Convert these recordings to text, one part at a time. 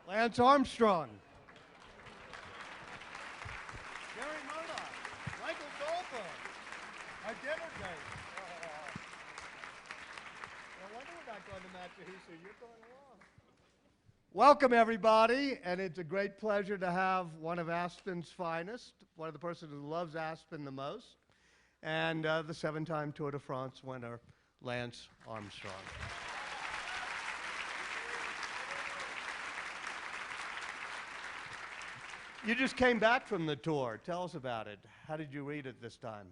Lance Armstrong. Gary Murdoch. Michael Goldberg. Our dinner date. No wonder we're not going to Matahisa. You're going along. Welcome, everybody, and it's a great pleasure to have one of Aspen's finest, one of the person who loves Aspen the most, and the 7-time Tour de France winner, Lance Armstrong. You just came back from the tour. Tell us about it. How did you read it this time?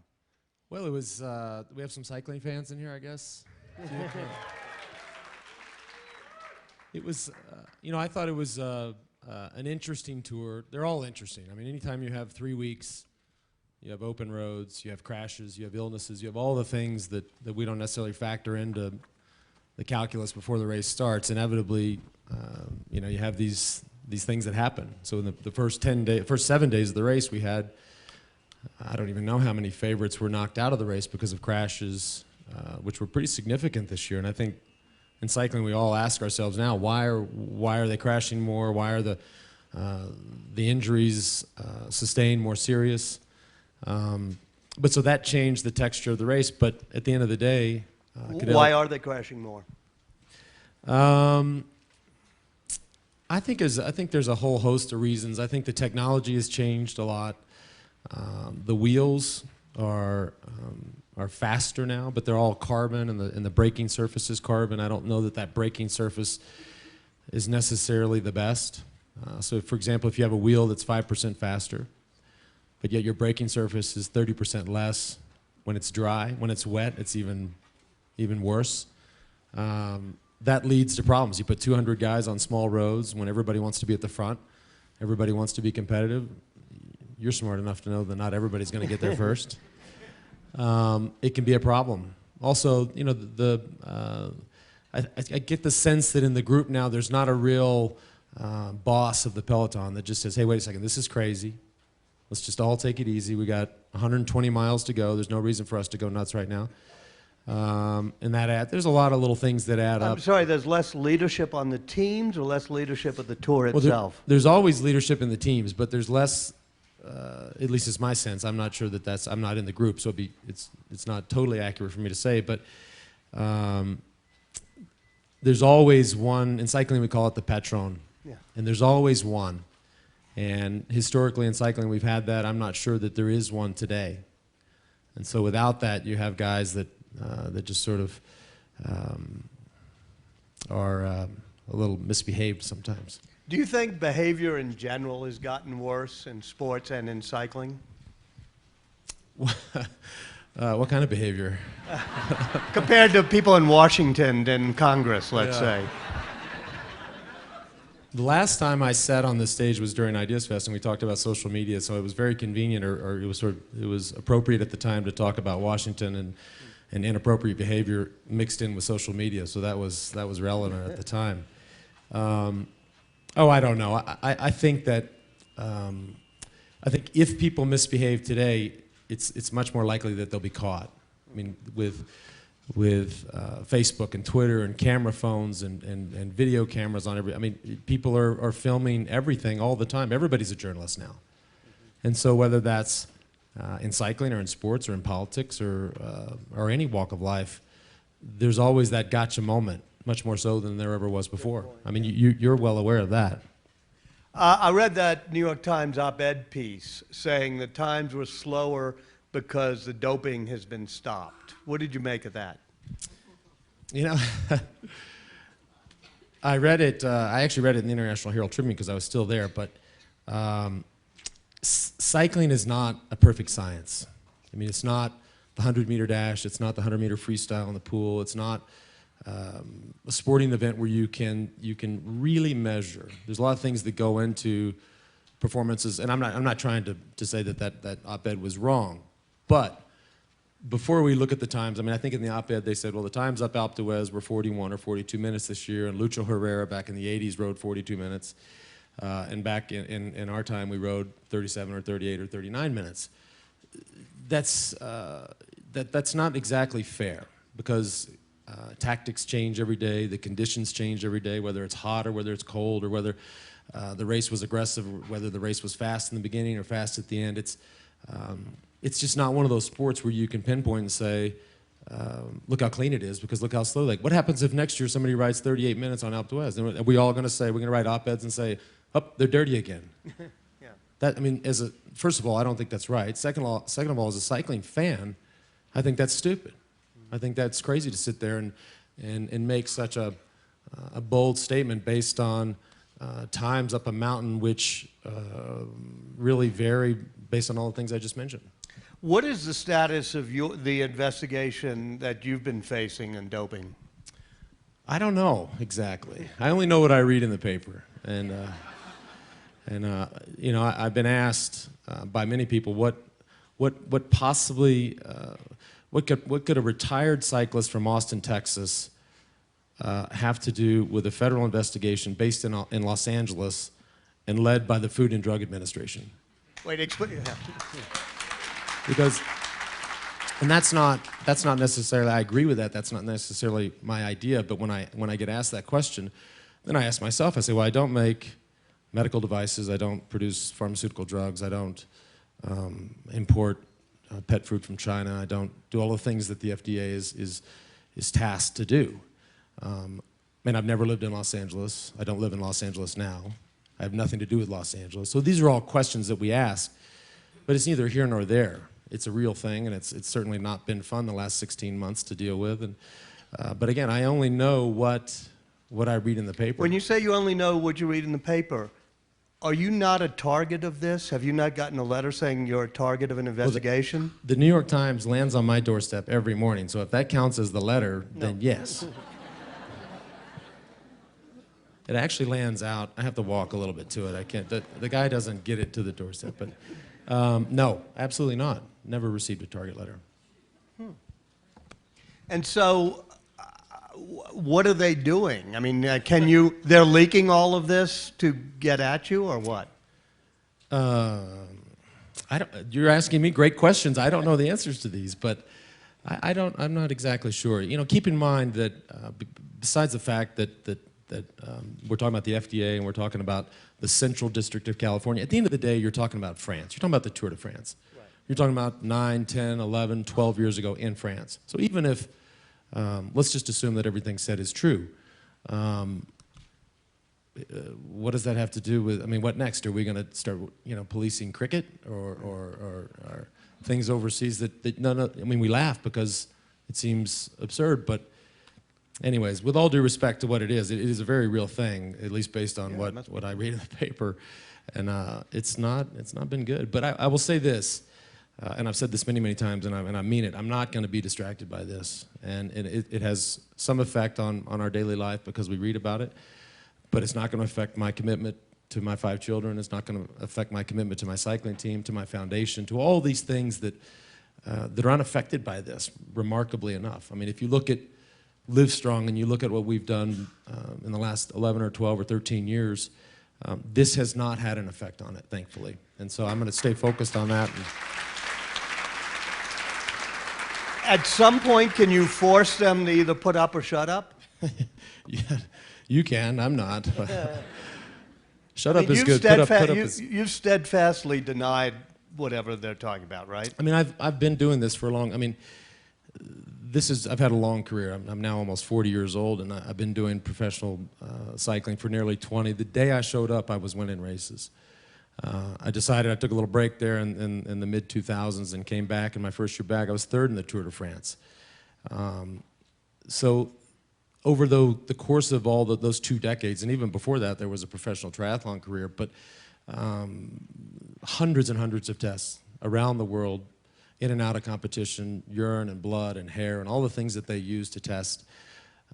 Well, it was, we have some cycling fans in here, I guess. It was, you know, I thought it was an interesting tour. They're all interesting. I mean, anytime you have 3 weeks, you have open roads, you have crashes, you have illnesses, you have all the things that we don't necessarily factor into the calculus before the race starts. Inevitably, you know, you have these things that happen. So in the first 7 days of the race, we had, I don't even know how many favorites were knocked out of the race because of crashes, which were pretty significant this year. And I think in cycling, we all ask ourselves now, why are they crashing more? Why are the injuries sustained more serious? But so that changed the texture of the race. But at the end of the day, why are they crashing more? I think there's a whole host of reasons. I think the technology has changed a lot. The wheels are faster now, but they're all carbon, and the braking surface is carbon. I don't know that braking surface is necessarily the best. So, for example, if you have a wheel that's 5% faster, but yet your braking surface is 30% less when it's dry, when it's wet, it's even worse. That leads to problems. You put 200 guys on small roads when everybody wants to be at the front, everybody wants to be competitive. You're smart enough to know that not everybody's going to get there first. It can be a problem. Also, you know, I get the sense that in the group now there's not a real boss of the peloton that just says, hey, wait a second, this is crazy. Let's just all take it easy. We got 120 miles to go. There's no reason for us to go nuts right now. And there's a lot of little things that add up. I'm sorry, there's less leadership on the teams or less leadership of the tour itself? There's always leadership in the teams, but there's less, at least it's my sense. I'm not sure that I'm not in the group, so it's not totally accurate for me to say, but there's always one. In cycling, we call it the patron. Yeah. And there's always one. And historically in cycling, we've had that. I'm not sure that there is one today. And so without that, you have guys that just sort of are a little misbehaved sometimes. Do you think behavior in general has gotten worse in sports and in cycling? What kind of behavior? Compared to people in Washington and Congress, let's say. The last time I sat on this stage was during Ideas Fest, and we talked about social media, so it was very convenient, or it was appropriate at the time to talk about Washington and inappropriate behavior mixed in with social media, so that was relevant at the time. I don't know. I think that I think if people misbehave today, it's much more likely that they'll be caught. I mean, with Facebook and Twitter and camera phones and video cameras on I mean, people are filming everything all the time. Everybody's a journalist now. And so whether that's in cycling or in sports or in politics or any walk of life, there's always that gotcha moment, much more so than there ever was before. I mean, you're well aware of that. I read that New York Times op-ed piece saying the times were slower because the doping has been stopped. What did you make of that? You know, I read it. I actually read it in the International Herald Tribune because I was still there. But cycling is not a perfect science. I mean, it's not the 100-meter dash. It's not the 100-meter freestyle in the pool. It's not a sporting event where you can really measure. There's a lot of things that go into performances, and I'm not trying to say that op-ed was wrong, but before we look at the times, I mean, I think in the op-ed they said, well, the times up Alpe d'Huez were 41 or 42 minutes this year, and Lucho Herrera back in the 80s rode 42 minutes, and back in our time we rode 37 or 38 or 39 minutes. That's not exactly fair, because tactics change every day, the conditions change every day, whether it's hot or whether it's cold, or whether the race was aggressive, or whether the race was fast in the beginning or fast at the end. It's just not one of those sports where you can pinpoint and say, look how clean it is, because look how slow. Like, what happens if next year somebody rides 38 minutes on Alpe d'Huez? Are we all going to say, we're going to write op-eds and say, oh, they're dirty again? Yeah. That, I mean, first of all, I don't think that's right. Second of all, as a cycling fan, I think that's stupid. I think that's crazy to sit there and make such a bold statement based on times up a mountain which really vary based on all the things I just mentioned. What is the status of the investigation that you've been facing in doping? I don't know exactly. I only know what I read in the paper, and you know, I've been asked by many people what possibly what could a retired cyclist from Austin, Texas, have to do with a federal investigation based in Los Angeles and led by the Food and Drug Administration? Wait, explain. Because, and that's not necessarily, I agree with that, that's not necessarily my idea, but when I get asked that question, then I ask myself, I say, well, I don't make medical devices, I don't produce pharmaceutical drugs, I don't import pet food from China, I don't do all the things that the FDA is tasked to do. And I've never lived in Los Angeles, I don't live in Los Angeles now, I have nothing to do with Los Angeles. So these are all questions that we ask, but it's neither here nor there. It's a real thing, and it's certainly not been fun the last 16 months to deal with. And, but again, I only know what I read in the paper. When you say you only know what you read in the paper, are you not a target of this? Have you not gotten a letter saying you're a target of an investigation? Well, the New York Times lands on my doorstep every morning, so if that counts as the letter, then yes. It actually lands out. I have to walk a little bit to it. I can't. The guy doesn't get it to the doorstep, but no, absolutely not. Never received a target letter. And so, what are they doing? I mean, they're leaking all of this to get at you, or what? You're asking me great questions. I don't know the answers to these, but I'm not exactly sure. You know, keep in mind that besides the fact that we're talking about the FDA and we're talking about the Central District of California, at the end of the day, you're talking about France. You're talking about the Tour de France. Right. You're talking about 9, 10, 11, 12 years ago in France. So even if, let's just assume that everything said is true, what does that have to do with, I mean, what next? Are we going to start, you know, policing cricket or things overseas that no, I mean, we laugh because it seems absurd, but anyways, with all due respect to what it is a very real thing, at least based on what I read in the paper, and it's not been good. But I will say this, and I've said this many times, and I mean it. I'm not going to be distracted by this, and it has some effect on our daily life because we read about it, but it's not going to affect my commitment to my 5 children. It's not going to affect my commitment to my cycling team, to my foundation, to all these things that are unaffected by this. Remarkably enough, I mean, if you look at Livestrong and you look at what we've done in the last 11 or 12 or 13 years, this has not had an effect on it, thankfully. And so I'm going to stay focused on that. At some point, can you force them to either put up or shut up? Yeah, you can. I'm not. Shut up is good. Put up is... You've steadfastly denied whatever they're talking about, right? I mean, I've been doing this for a long. I mean, I've had a long career. I'm now almost 40 years old, and I've been doing professional cycling for nearly 20. The day I showed up, I was winning races. I decided I took a little break there in the mid-2000s and came back, and my first year back, I was 3rd in the Tour de France. So over the course of all those 2 decades, and even before that, there was a professional triathlon career, but hundreds and hundreds of tests around the world, in and out of competition, urine and blood and hair and all the things that they use to test.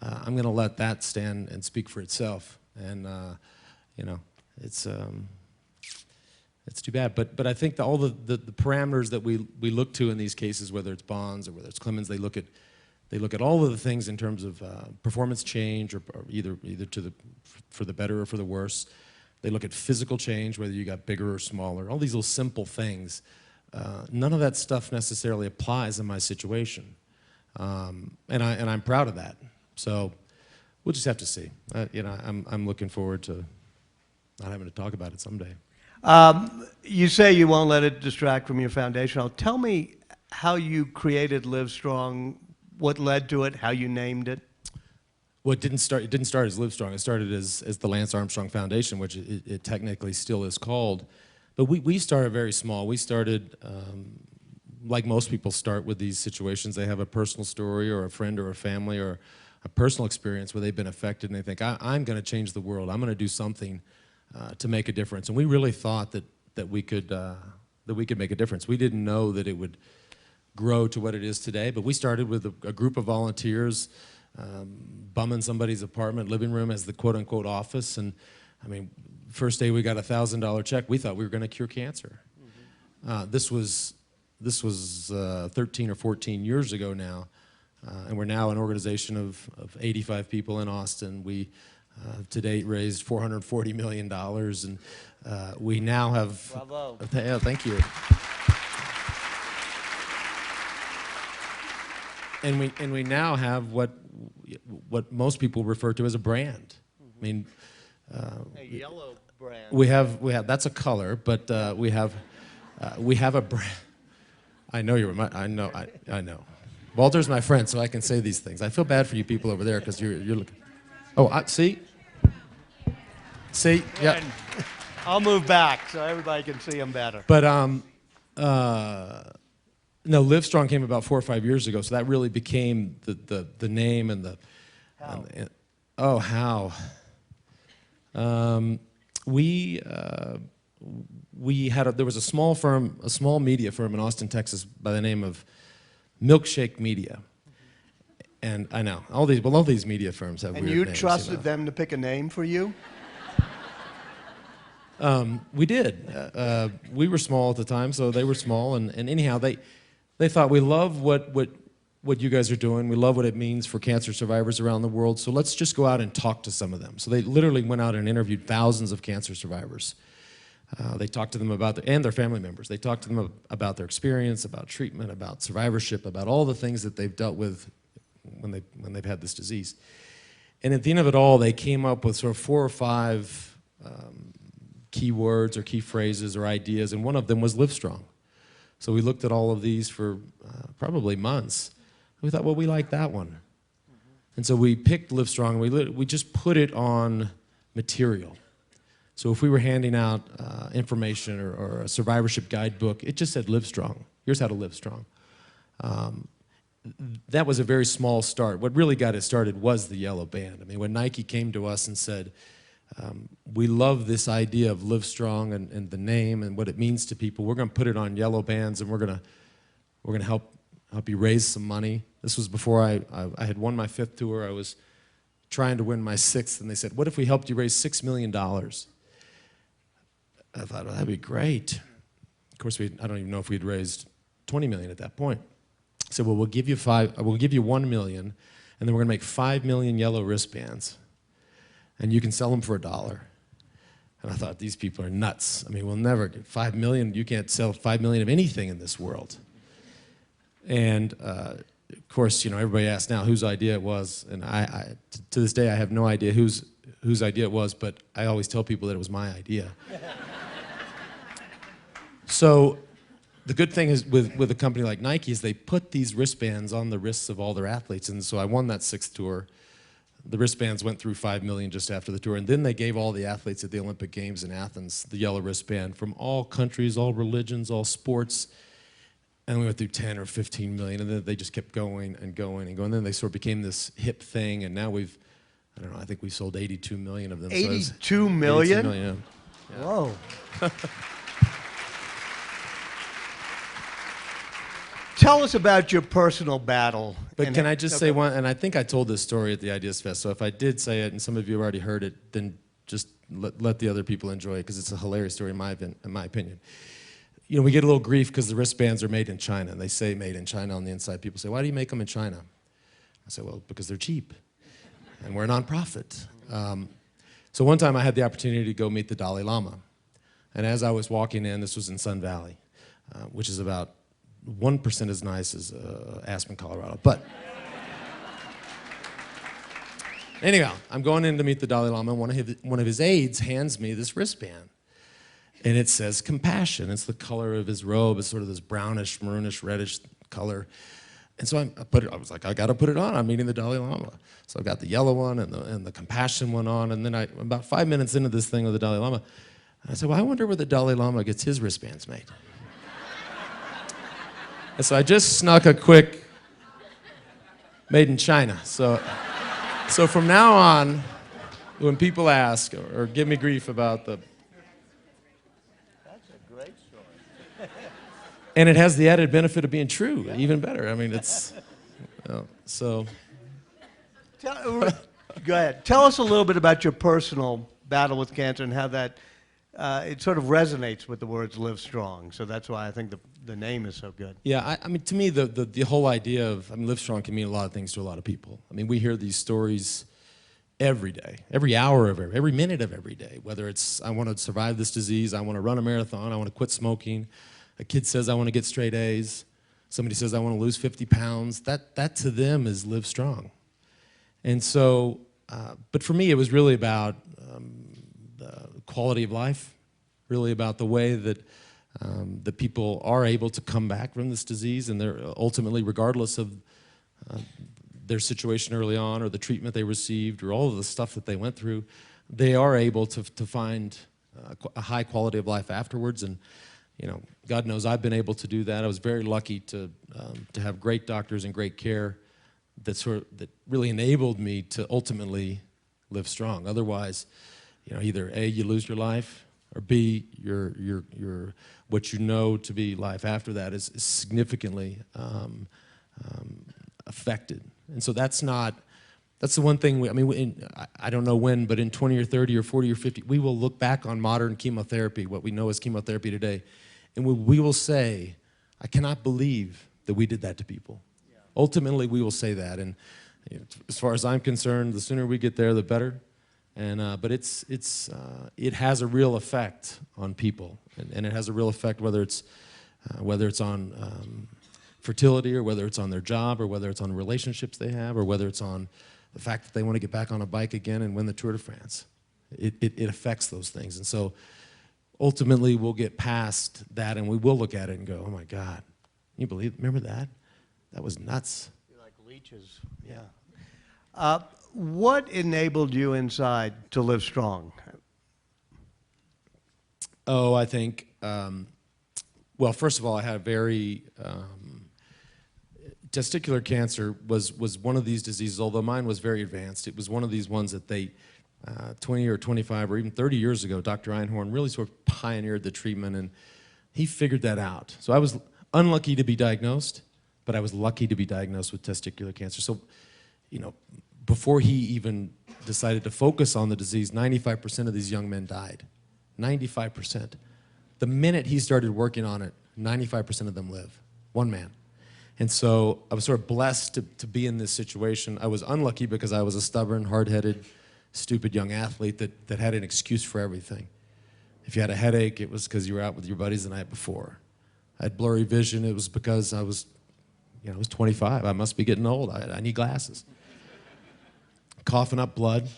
I'm going to let that stand and speak for itself. And you know, it's too bad. But I think all the parameters that we look to in these cases, whether it's Bonds or whether it's Clemens, they look at all of the things in terms of performance change, or either for the better or for the worse. They look at physical change, whether you got bigger or smaller. All these little simple things. None of that stuff necessarily applies in my situation, and I'm proud of that. So we'll just have to see. You know, I'm looking forward to not having to talk about it someday. You say you won't let it distract from your foundation. Tell me how you created Livestrong, what led to it, how you named it. Well, it didn't start as Livestrong. It started as the Lance Armstrong Foundation, which it technically still is called. But we started very small. We started, like most people start with these situations. They have a personal story or a friend or a family or a personal experience where they've been affected, and they think, I'm going to change the world. I'm going to do something to make a difference. And we really thought that we could make a difference. We didn't know that it would grow to what it is today, but we started with a group of volunteers bumming somebody's apartment living room as the quote-unquote office. And I mean, first day we got a $1,000 check, we thought we were going to cure cancer. Mm-hmm. This was 13 or 14 years ago now, and we're now an organization of 85 people in Austin. We to date raised $440 million, and we now have... Bravo. Yeah, thank you. And we now have what most people refer to as a brand. I mean, A yellow brand. we have that's a color, but we have a brand. I know I know. Walter's my friend, so I can say these things. I feel bad for you people over there because you're looking. Oh, see, yeah. And I'll move back so everybody can see them better. But no, Livestrong came about 4 or 5 years ago, so that really became the name and the. How? How? There was a small media firm in Austin, Texas, by the name of Milkshake Media, and I know all these media firms have. And weird you names, trusted them to pick a name for you? We did. We were small at the time, so they were small, and anyhow, they thought, we love what you guys are doing. We love what it means for cancer survivors around the world, so let's just go out and talk to some of them. So they literally went out and interviewed thousands of cancer survivors. They talked to them and their family members. They talked to them about their experience, about treatment, about survivorship, about all the things that they've dealt with when they've had this disease. And at the end of it all, they came up with sort of 4 or 5 key words or key phrases or ideas, and one of them was Livestrong. So we looked at all of these for probably months. We thought, well, we like that one. Mm-hmm. And so we picked Livestrong, and we just put it on material. So if we were handing out information or a survivorship guidebook, it just said Livestrong. Here's how to live strong. That was a very small start. What really got it started was the yellow band. I mean, when Nike came to us and said, we love this idea of Livestrong and the name and what it means to people. We're going to put it on yellow bands, and we're going to help you raise some money. This was before I had won my 5th tour. I was trying to win my 6th, and they said, what if we helped you raise $6 million? I thought, well, that'd be great. Of course, I don't even know if we'd raised $20 million at that point. I said, well, we'll give you $1 million, and then we're going to make 5 million yellow wristbands. And you can sell them for $1. And I thought, these people are nuts. I mean, we'll never get 5 million. You can't sell 5 million of anything in this world. And of course, you know, everybody asks now whose idea it was. And to this day, I have no idea whose idea it was, but I always tell people that it was my idea. So the good thing is with a company like Nike is they put these wristbands on the wrists of all their athletes. And so I won that 6th tour. The wristbands went through 5 million just after the tour, and then they gave all the athletes at the Olympic Games in Athens the yellow wristband from all countries, all religions, all sports, and we went through 10 or 15 million, and then they just kept going and going and going. And then they sort of became this hip thing, and now I think we've sold 82 million of them. 82 million? 82 million, yeah. Whoa. Tell us about your personal battle. But can I just say one, and I think I told this story at the Ideas Fest, so if I did say it and some of you have already heard it, then just let the other people enjoy it, because it's a hilarious story in my opinion. You know, we get a little grief because the wristbands are made in China, and they say made in China on the inside. People say, why do you make them in China? I say, well, because they're cheap, and we're a nonprofit. So one time I had the opportunity to go meet the Dalai Lama, and as I was walking in, this was in Sun Valley, which is about 1% as nice as Aspen, Colorado. But Anyhow, I'm going in to meet the Dalai Lama. One of his aides hands me this wristband. And it says compassion. It's the color of his robe. It's sort of this brownish, maroonish, reddish color. And so I was like, I got to put it on. I'm meeting the Dalai Lama. So I got the yellow one and the compassion one on. And then about 5 minutes into this thing with the Dalai Lama, I said, well, I wonder where the Dalai Lama gets his wristbands made. And so I just snuck a quick made in China. So from now on, when people ask or give me grief about the... That's a great story. And it has the added benefit of being true, even better. I mean, it's... so... Go ahead. Tell us a little bit about your personal battle with cancer and how that... it sort of resonates with the words Livestrong, so that's why I think the name is so good. Yeah, I mean, to me, the whole idea of, Livestrong can mean a lot of things to a lot of people. I mean, we hear these stories every day, every hour of every minute of every day, whether it's, I want to survive this disease, I want to run a marathon, I want to quit smoking, a kid says I want to get straight A's, somebody says I want to lose 50 pounds, that to them is Livestrong. And so, but for me, it was really about the quality of life, really about the way that the people are able to come back from this disease, and they're ultimately, regardless of their situation early on or the treatment they received or all of the stuff that they went through, they are able to find a high quality of life afterwards. And you know, God knows I've been able to do that. I was very lucky to have great doctors and great care that really enabled me to ultimately live strong. Otherwise, you know, either A, you lose your life, or B, your what you know to be life after that is significantly affected. And so that's the one thing, I don't know when, but in 20 or 30 or 40 or 50, we will look back on modern chemotherapy, what we know as chemotherapy today, and we will say, I cannot believe that we did that to people. Yeah. Ultimately, we will say that, and you know, as far as I'm concerned, the sooner we get there, the better. And but it has a real effect on people, and it has a real effect whether it's on fertility, or whether it's on their job, or whether it's on relationships they have, or whether it's on the fact that they want to get back on a bike again and win the Tour de France. It affects those things, and so ultimately we'll get past that, and we will look at it and go, oh my God, you remember that? That was nuts. You're like leeches. Yeah. What enabled you inside to live strong? Oh, I think, well, first of all, I had a very, testicular cancer was one of these diseases, although mine was very advanced. It was one of these ones that they, 20 or 25 or even 30 years ago, Dr. Einhorn really sort of pioneered the treatment, and he figured that out. So I was unlucky to be diagnosed, but I was lucky to be diagnosed with testicular cancer. So, you know, before he even decided to focus on the disease, 95% of these young men died. 95%. The minute he started working on it, 95% of them live. One man. And so I was sort of blessed to be in this situation. I was unlucky because I was a stubborn, hard-headed, stupid young athlete that had an excuse for everything. If you had a headache, it was because you were out with your buddies the night before. I had blurry vision, it was because I was 25. I must be getting old. I need glasses. Coughing up blood.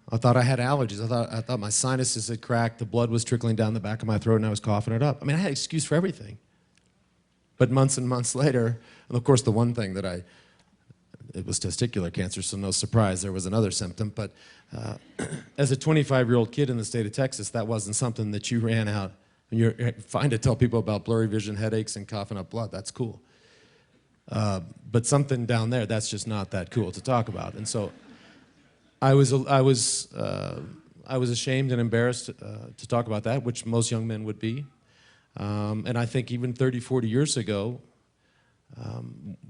I thought I had allergies. I thought my sinuses had cracked, the blood was trickling down the back of my throat, and I was coughing it up. I mean, I had an excuse for everything. But months and months later, and of course the one thing that it was testicular cancer, so no surprise, there was another symptom, but as a 25-year-old kid in the state of Texas, that wasn't something that you ran out. And you're fine to tell people about blurry vision, headaches, and coughing up blood, that's cool. But something down there, that's just not that cool to talk about. And so I was ashamed and embarrassed to talk about that, which most young men would be. And I think even 30, 40 years ago,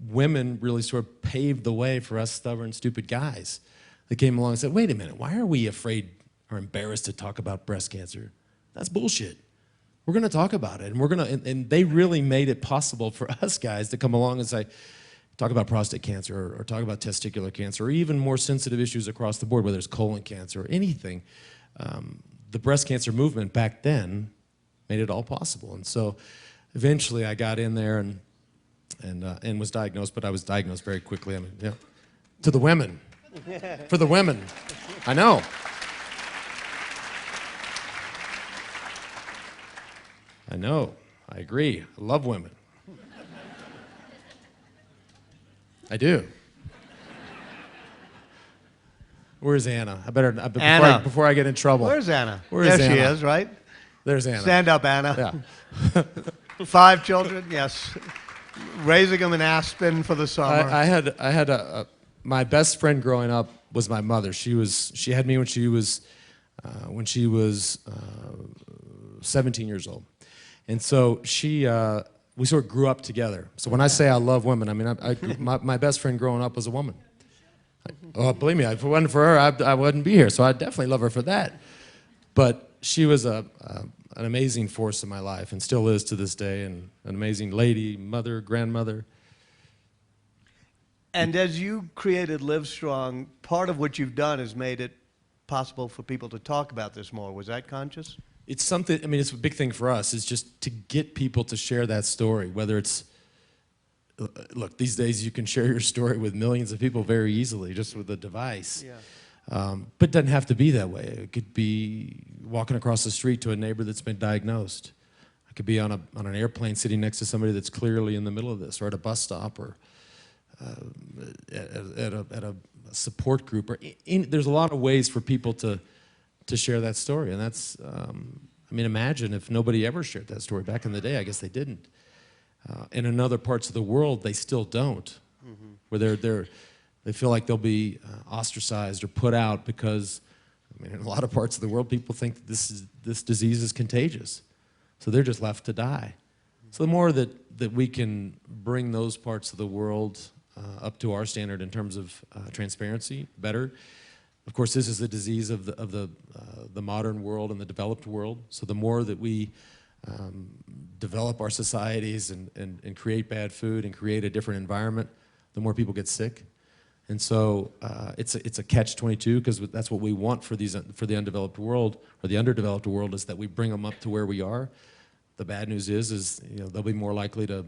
women really sort of paved the way for us stubborn, stupid guys. They came along and said, wait a minute, why are we afraid or embarrassed to talk about breast cancer? That's bullshit. We're going to talk about it, and they really made it possible for us guys to come along and say, talk about prostate cancer, or talk about testicular cancer, or even more sensitive issues across the board, whether it's colon cancer or anything. The breast cancer movement back then made it all possible, and so eventually I got in there and was diagnosed, but I was diagnosed very quickly. I mean, yeah, to the women. For the women. I know. I know. I agree. I love women. I do. Where's Anna? Before I get in trouble. Where's Anna? Where's there Anna? she is, right? There's Anna. Stand up, Anna. Yeah. 5 children, yes. Raising them in Aspen for the summer. I had my best friend growing up was my mother. She had me when she was 17 years old, and so we sort of grew up together. So when I say I love women, I mean my best friend growing up was a woman. Oh, believe me, if it wasn't for her, I wouldn't be here. So I definitely love her for that. But she was an amazing force in my life, and still is to this day, and an amazing lady, mother, grandmother. And as you created Livestrong, part of what you've done is made it possible for people to talk about this more. Was that conscious? It's something, I mean, it's a big thing for us, is just to get people to share that story, whether it's, look, these days you can share your story with millions of people very easily, just with a device. Yeah. But it doesn't have to be that way. It could be walking across the street to a neighbor that's been diagnosed. It could be on an airplane sitting next to somebody that's clearly in the middle of this, or at a bus stop, or at a support group. There's a lot of ways for people to share that story, and that's, I mean, imagine if nobody ever shared that story. Back in the day, I guess they didn't. And in other parts of the world, they still don't, where they feel like they'll be ostracized or put out because, I mean, in a lot of parts of the world, people think that this disease is contagious, so they're just left to die. So the more that we can bring those parts of the world up to our standard in terms of transparency, better. Of course, this is the disease of the modern world and the developed world. So the more that we develop our societies and create bad food and create a different environment, the more people get sick. And so it's a catch-22, because that's what we want for the undeveloped world, or the underdeveloped world, is that we bring them up to where we are. The bad news is they'll be more likely to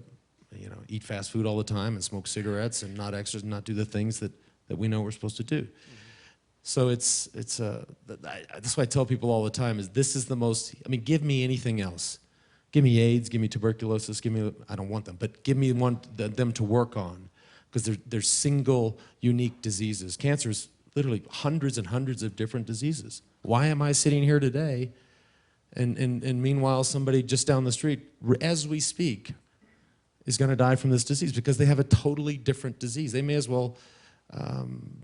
eat fast food all the time and smoke cigarettes and not exercise and not do the things that we know we're supposed to do. So that's why I tell people all the time, is this is the most, I mean, give me anything else. Give me AIDS, give me tuberculosis, I don't want them, but give me them to work on, because they're single, unique diseases. Cancer is literally hundreds and hundreds of different diseases. Why am I sitting here today, and meanwhile somebody just down the street, as we speak, is going to die from this disease because they have a totally different disease? They may as well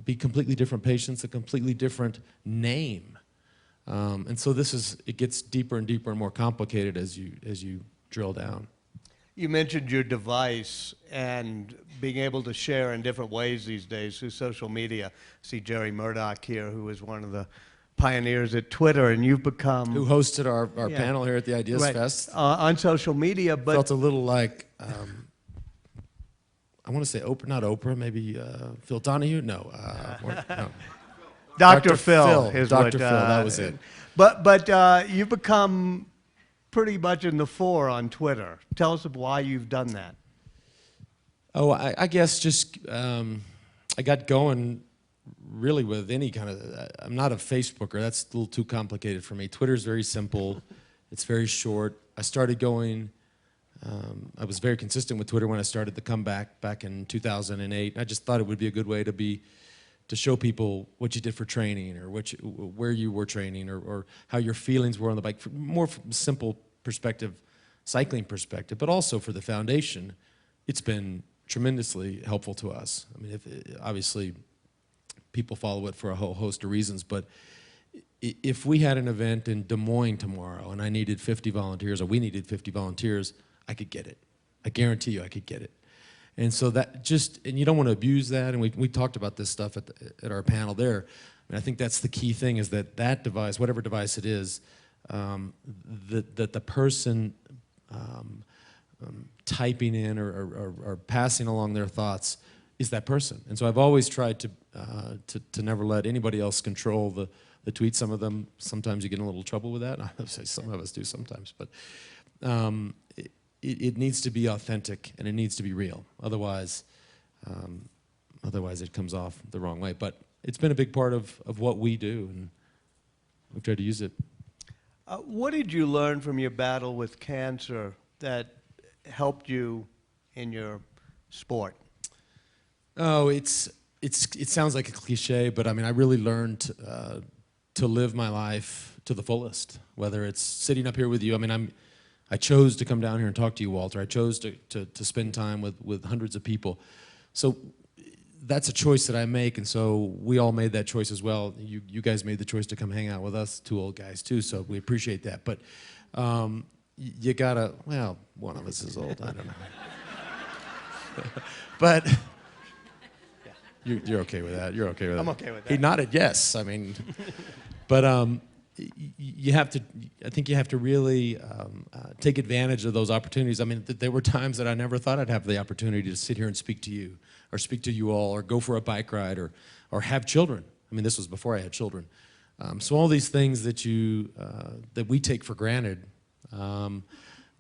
be completely different patients, a completely different name. And so it gets deeper and deeper and more complicated as you drill down. You mentioned your device and being able to share in different ways these days through social media. I see Jerry Murdoch here, who is one of the pioneers at Twitter, and you've become... Who hosted our panel here at the Ideas Fest. On social media, but... Felt a little like... I want to say Oprah, not Oprah, maybe Phil Donahue? No. No. Dr. Phil. Dr. Phil, that was it. But you've become pretty much in the fore on Twitter. Tell us why you've done that. Oh, I guess just I got going really with any kind of... I'm not a Facebooker. That's a little too complicated for me. Twitter's very simple. It's very short. I started going... I was very consistent with Twitter when I started the comeback back in 2008. I just thought it would be a good way to show people what you did for training, or where you were training, or how your feelings were on the bike, more from a simple perspective, cycling perspective, but also for the foundation. It's been tremendously helpful to us. I mean, obviously people follow it for a whole host of reasons, but if we had an event in Des Moines tomorrow and I needed 50 volunteers, or we needed 50 volunteers, I could get it. I guarantee you I could get it. And so and you don't want to abuse that, and we talked about this stuff at our panel there. And I think that's the key thing, is that device, whatever device it is, that the person typing in or passing along their thoughts is that person. And so I've always tried to never let anybody else control the tweets. Some of them, sometimes you get in a little trouble with that. I would say some of us do sometimes, but it needs to be authentic, and it needs to be real. Otherwise it comes off the wrong way. But it's been a big part of what we do, and we've tried to use it. What did you learn from your battle with cancer that helped you in your sport? Oh, it sounds like a cliche, but I mean, I really learned to live my life to the fullest. Whether it's sitting up here with you, I mean, I chose to come down here and talk to you, Walter. I chose to spend time with hundreds of people. So that's a choice that I make, and so we all made that choice as well. You guys made the choice to come hang out with us, two old guys too, so we appreciate that. But you gotta, well, one of us is old, I don't know. But you're okay with that. You're okay with that. I'm okay with that. He nodded yes. I mean, but you have to. I think you have to really take advantage of those opportunities. I mean, there were times that I never thought I'd have the opportunity to sit here and speak to you, or speak to you all, or go for a bike ride, or have children. I mean, this was before I had children. So all these things that that we take for granted.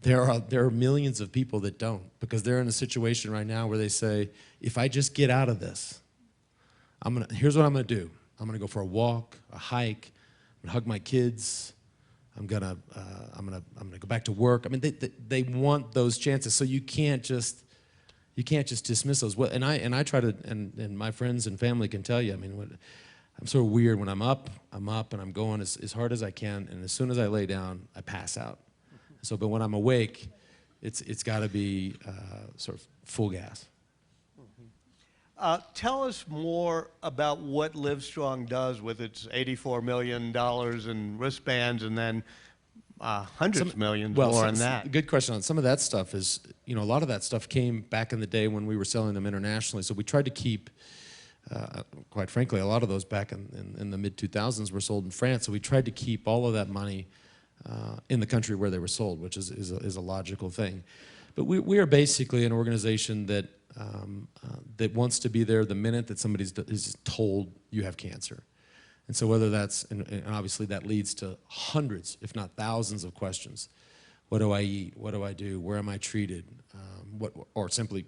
There are millions of people that don't, because they're in a situation right now where they say, if I just get out of this, here's what I'm gonna do. I'm gonna go for a walk, a hike, I'm gonna hug my kids, I'm gonna go back to work. I mean, they want those chances, so you can't just dismiss those. And I try to, and my friends and family can tell you. I mean, I'm sort of weird when I'm up, and I'm going as hard as I can, and as soon as I lay down, I pass out. So, but when I'm awake, it's got to be sort of full gas. Tell us more about what Livestrong does with its $84 million in wristbands, and then hundreds of millions more on that. Good question. On some of that stuff is, a lot of that stuff came back in the day when we were selling them internationally. So we tried to keep, quite frankly, a lot of those back in the mid-2000s were sold in France. So we tried to keep all of that money in the country where they were sold, which is a logical thing. But we are basically an organization that that wants to be there the minute that somebody is told you have cancer. And so whether that's, and obviously that leads to hundreds, if not thousands of questions. What do I eat? What do I do? Where am I treated? Or simply,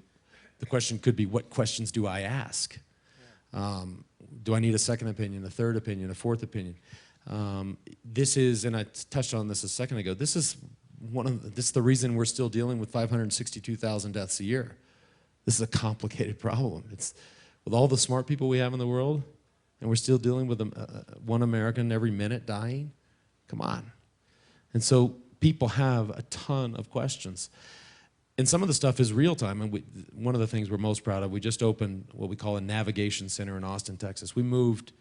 the question could be, what questions do I ask? Do I need a second opinion, a third opinion, a fourth opinion? This is, and I touched on this a second ago, this is the reason we're still dealing with 562,000 deaths a year. This is a complicated problem. It's with all the smart people we have in the world, and we're still dealing with one American every minute dying. Come on. And so people have a ton of questions. And some of the stuff is real time. And one of the things we're most proud of, we just opened what we call a navigation center in Austin, Texas. We moved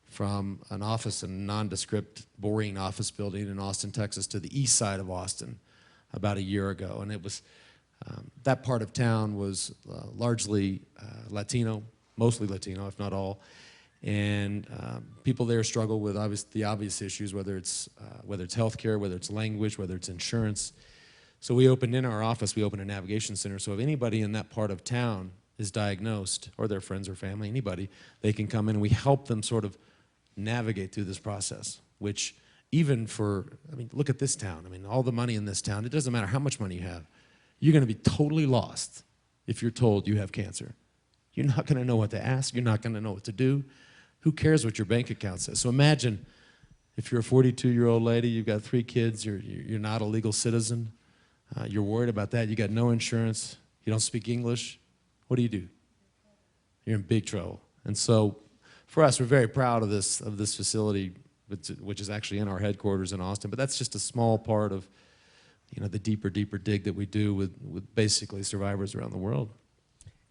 from an office, a nondescript, boring office building in Austin, Texas, to the east side of Austin about a year ago. And it was, that part of town was largely Latino, mostly Latino, if not all. And people there struggle with the obvious issues, whether it's healthcare, whether it's language, whether it's insurance. So we opened in our office, we opened a navigation center. So if anybody in that part of town is diagnosed, or their friends or family, anybody, they can come in and we help them sort of navigate through this process, which even for, I mean, look at this town. I mean, all the money in this town, it doesn't matter how much money you have. You're going to be totally lost if you're told you have cancer. You're not going to know what to ask. You're not going to know what to do. Who cares what your bank account says? So imagine if you're a 42-year-old lady, you've got 3 kids, you're not a legal citizen, you're worried about that, you got no insurance, you don't speak English, what do? You're in big trouble. And so for us, we're very proud of this facility, which is actually in our headquarters in Austin, but that's just a small part of the deeper dig that we do with basically survivors around the world.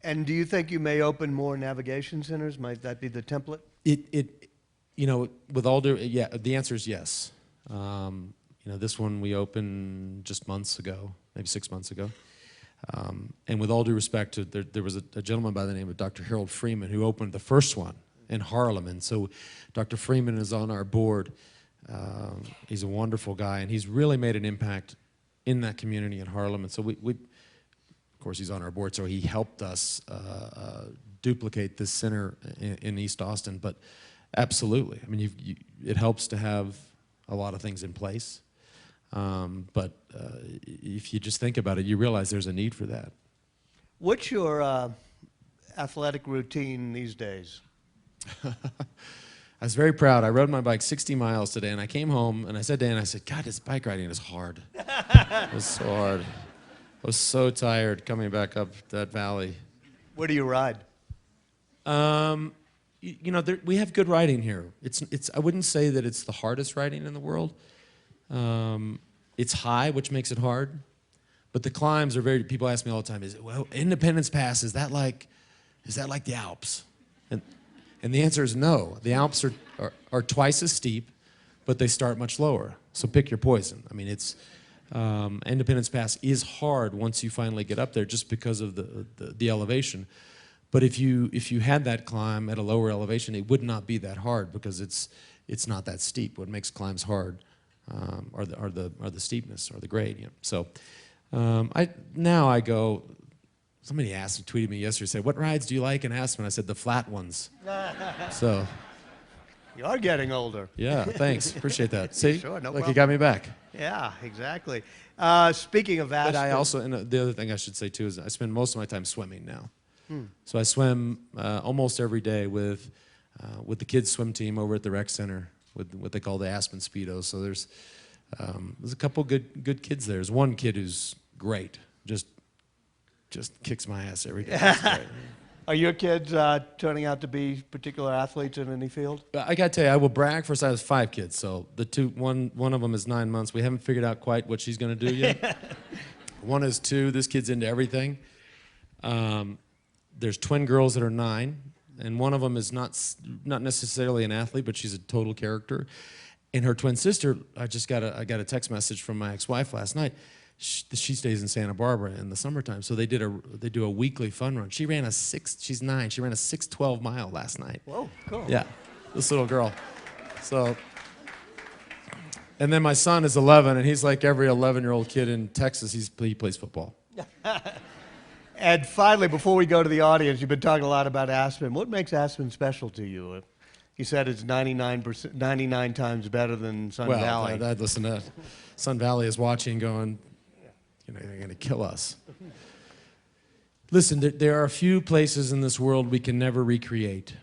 And do you think you may open more navigation centers? Might that be the template? With all due, yeah, the answer is yes. This one we opened just months ago, maybe 6 months ago. And with all due respect, there was a gentleman by the name of Dr. Harold Freeman who opened the first one in Harlem. And so Dr. Freeman is on our board. He's a wonderful guy, and he's really made an impact in that community in Harlem. And so we of course, he's on our board, so he helped us duplicate this center in East Austin. But absolutely, I mean, it helps to have a lot of things in place. But if you just think about it, you realize there's a need for that. What's your athletic routine these days? I was very proud. I rode my bike 60 miles today, and I came home, and I said to Ann, I said, God, this bike riding is hard. It was so hard. I was so tired coming back up that valley. Where do you ride? You know, we have good riding here. I wouldn't say that it's the hardest riding in the world. It's high, which makes it hard. But the climbs are people ask me all the time, well, Independence Pass, is that like the Alps? And the answer is no. The Alps are twice as steep, but they start much lower. So pick your poison. I mean, Independence Pass is hard once you finally get up there just because of the elevation. But if you had that climb at a lower elevation, it would not be that hard because it's not that steep. What makes climbs hard are the steepness or the grade. You know? So now I go. Somebody tweeted me yesterday, said, "What rides do you like in Aspen?" I said, "The flat ones." So. You are getting older. Yeah, thanks. Appreciate that. See? Sure, no Look, problem. you got me back. Yeah, exactly. Speaking of Aspen. But I also, and the other thing I should say too is I spend most of my time swimming now. So I swim almost every day with the kids' swim team over at the rec center with what they call the Aspen Speedos. So there's a couple good kids there. There's one kid who's great, just kicks my ass every day. Are your kids turning out to be particular athletes in any field? I got to tell you, I will brag. First, I have 5 kids. So one of them is 9 months. We haven't figured out quite what she's going to do yet. One is 2. This kid's into everything. There's twin girls that are 9, and one of them is not necessarily an athlete, but she's a total character. And her twin sister, I got a text message from my ex-wife last night. She stays in Santa Barbara in the summertime, so they do a weekly fun run. She's 9. She ran a 6:12 mile last night. Whoa, cool. Yeah, this little girl. So, and then my son is 11, and he's like every 11-year-old kid in Texas. He plays football. And finally, before we go to the audience, you've been talking a lot about Aspen. What makes Aspen special to you? You said it's 99 times better than Sun Valley. Well, listen to that. Sun Valley is watching going, you know, they're going to kill us. Listen, there are a few places in this world we can never recreate,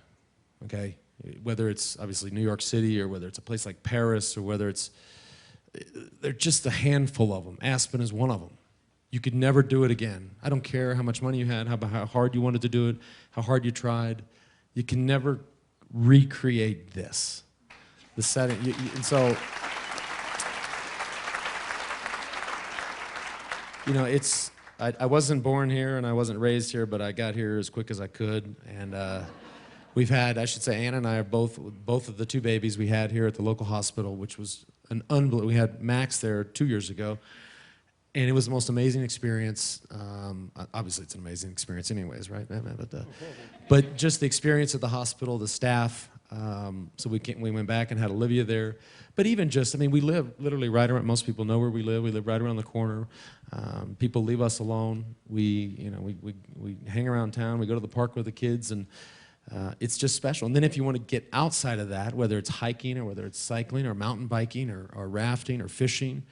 okay? Whether it's obviously New York City or whether it's a place like Paris or whether they're just a handful of them. Aspen is one of them. You could never do it again. I don't care how much money you had, how hard you wanted to do it, how hard you tried. You can never recreate this. The setting, and so, you know, I wasn't born here and I wasn't raised here, but I got here as quick as I could. And we've had, I should say, Anna and I are both of the 2 babies we had here at the local hospital, which was an unbelievable. We had Max there 2 years ago. And it was the most amazing experience. Obviously, it's an amazing experience anyways, right? But just the experience at the hospital, the staff. So we went back and had Olivia there. But even just, I mean, we live literally right around, most people know where we live. We live right around the corner. People leave us alone. We hang around town. We go to the park with the kids. And it's just special. And then if you want to get outside of that, whether it's hiking or whether it's cycling or mountain biking or rafting or fishing,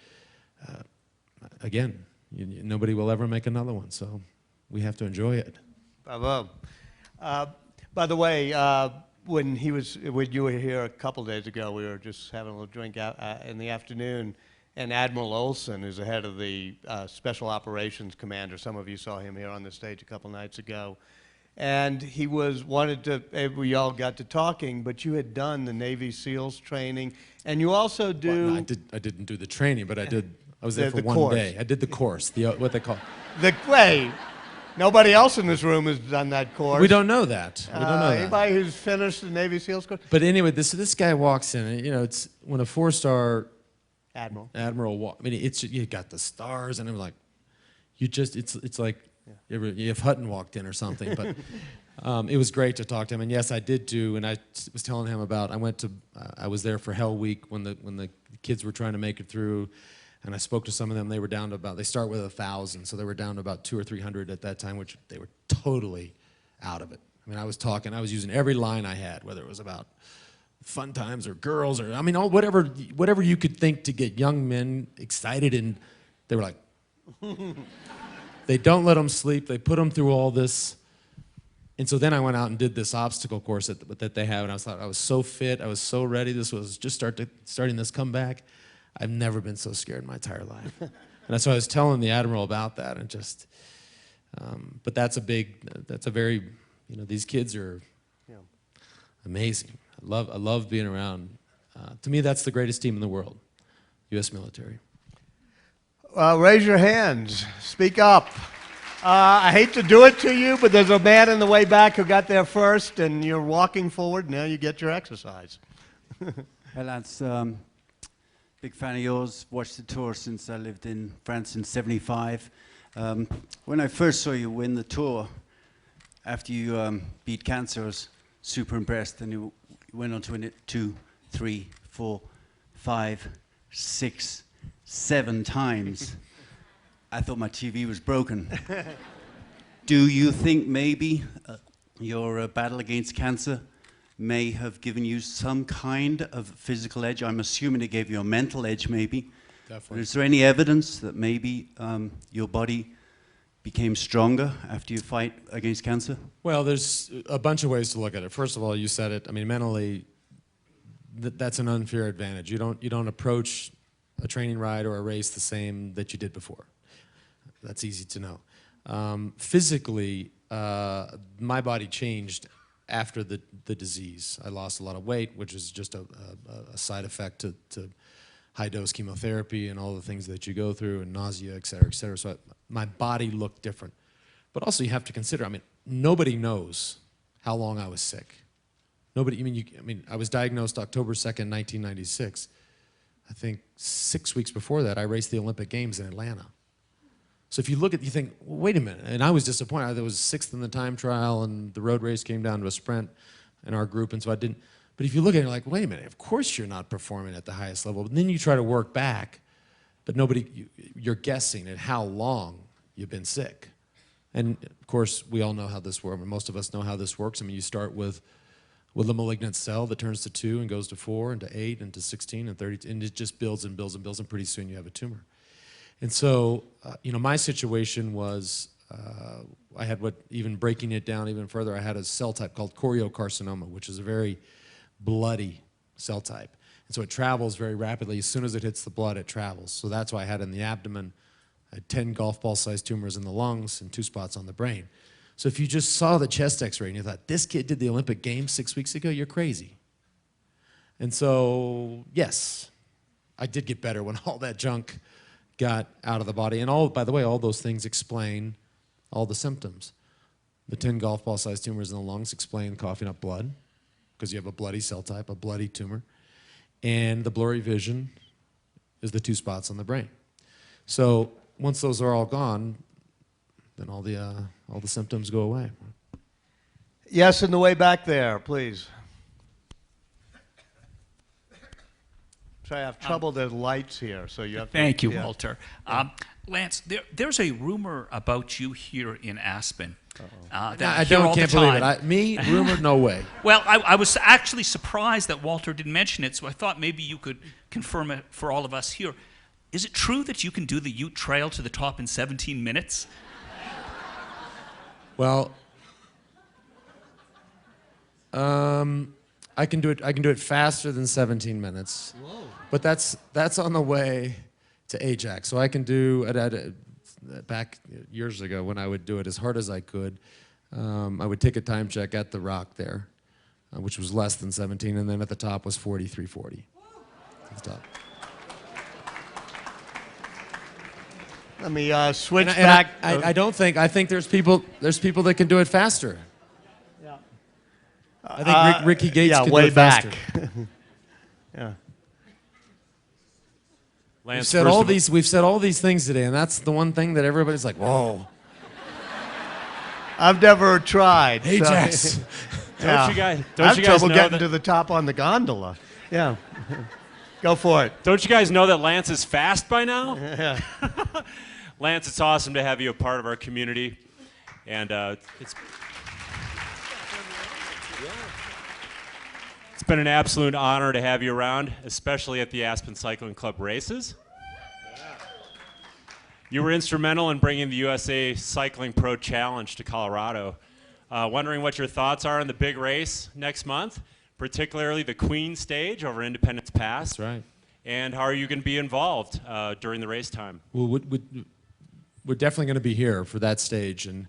again, nobody will ever make another one, so we have to enjoy it. Bravo. By the way, when you were here a couple days ago, we were just having a little drink in the afternoon, and Admiral Olson is the head of the Special Operations Commander. Some of you saw him here on the stage a couple nights ago. And he we all got to talking, but you had done the Navy SEALs training, and you also do... Well, no, I didn't do the training, but I did. I was there for one day. I did the course, what they call. Wait, nobody else in this room has done that course. We don't know that. We don't know that. Anybody who's finished the Navy SEALs course? But anyway, this guy walks in, and, you know, it's when a 4-star admiral I mean, you got the stars, and I'm like, it's like if Hutton walked in or something. But it was great to talk to him, and yes, I did do, and I was telling him about. I was there for Hell Week when the kids were trying to make it through. And I spoke to some of them. They were down to they start with 1,000, so they were down to about 200 or 300 at that time, which they were totally out of it. I mean, I was using every line I had, whether it was about fun times or girls or, I mean, whatever you could think to get young men excited, and they were like, they don't let them sleep. They put them through all this And so then I went out and did this obstacle course that they have, and I was so fit, I was so ready. This was just starting this comeback. I've never been so scared in my entire life. And that's why I was telling the Admiral about that, and just, but that's a very, these kids are amazing. I love being around. To me, that's the greatest team in the world, U.S. military. Raise your hands. Speak up. I hate to do it to you, but there's a man in the way back who got there first, and you're walking forward. Now you get your exercise. Hey, Lance. Big fan of yours. Watched the tour since I lived in France in '75. When I first saw you win the tour, after you beat cancer, I was super impressed. And you went on to win it 2, 3, 4, 5, 6, 7 times. I thought my TV was broken. Do you think maybe your battle against cancer may have given you some kind of physical edge? I'm assuming it gave you a mental edge, maybe. Definitely. But is there any evidence that maybe your body became stronger after you fight against cancer? Well, there's a bunch of ways to look at it. First of all, you said it. I mean, mentally, that's an unfair advantage. You don't approach a training ride or a race the same that you did before. That's easy to know. Physically, my body changed after the disease. I lost a lot of weight, which is just a side effect to high-dose chemotherapy and all the things that you go through, and nausea, et cetera, et cetera. So my body looked different. But also you have to consider, I mean, nobody knows how long I was sick. Nobody, I was diagnosed October 2nd, 1996. I think 6 weeks before that, I raced the Olympic Games in Atlanta. So if you look at, you think, well, wait a minute. And I was disappointed. I was 6th in the time trial, and the road race came down to a sprint in our group, and so I didn't. But if you look at it, you're like, wait a minute. Of course you're not performing at the highest level. But then you try to work back, but you're guessing at how long you've been sick. And of course, we all know how this works. Most of us know how this works. I mean, you start with a malignant cell that turns to 2 and goes to 4 and to 8 and to 16 and 30, and it just builds and builds and builds, and pretty soon you have a tumor. And so, my situation was, I had even breaking it down even further, I had a cell type called choriocarcinoma, which is a very bloody cell type. And so it travels very rapidly. As soon as it hits the blood, it travels. So that's why I had in the abdomen, I had 10 golf ball-sized tumors in the lungs and 2 spots on the brain. So if you just saw the chest x-ray and you thought, this kid did the Olympic Games 6 weeks ago, you're crazy. And so, yes, I did get better when all that junk got out of the body. And by the way, all those things explain all the symptoms. The 10 golf ball-sized tumors in the lungs explain coughing up blood, because you have a bloody cell type, a bloody tumor. And the blurry vision is the 2 spots on the brain. So once those are all gone, then all the symptoms go away. Yes, in the way back there, please. Sorry, I have trouble. There's lights here, so you have to... Thank you, Walter. Lance, there's a rumor about you here in Aspen. I can't believe it. Rumor, no way. Well, I was actually surprised that Walter didn't mention it, so I thought maybe you could confirm it for all of us here. Is it true that you can do the Ute Trail to the top in 17 minutes? Well, I can do it faster than 17 minutes. Whoa. But that's on the way to Ajax. So I can do it back years ago when I would do it as hard as I could. I would take a time check at the rock there, which was less than 17, and then at the top was 43:40. At the top. Let me switch back. I think there's people that can do it faster. Yeah. I think Ricky Gates can way do it faster. back. Yeah. We've said all these things today, and that's the one thing that everybody's like, whoa. I've never tried. Ajax. So, Don't you guys I have trouble know getting that, to the top on the gondola. Yeah. Go for it. Don't you guys know that Lance is fast by now? Yeah. Lance, it's awesome to have you a part of our community, and it's been an absolute honor to have you around, especially at the Aspen Cycling Club races. You were instrumental in bringing the USA Cycling Pro Challenge to Colorado Wondering what your thoughts are on the big race next month, particularly the Queen stage over Independence Pass. That's right. And how are you going to be involved during the race time? Well, we're definitely going to be here for that stage, and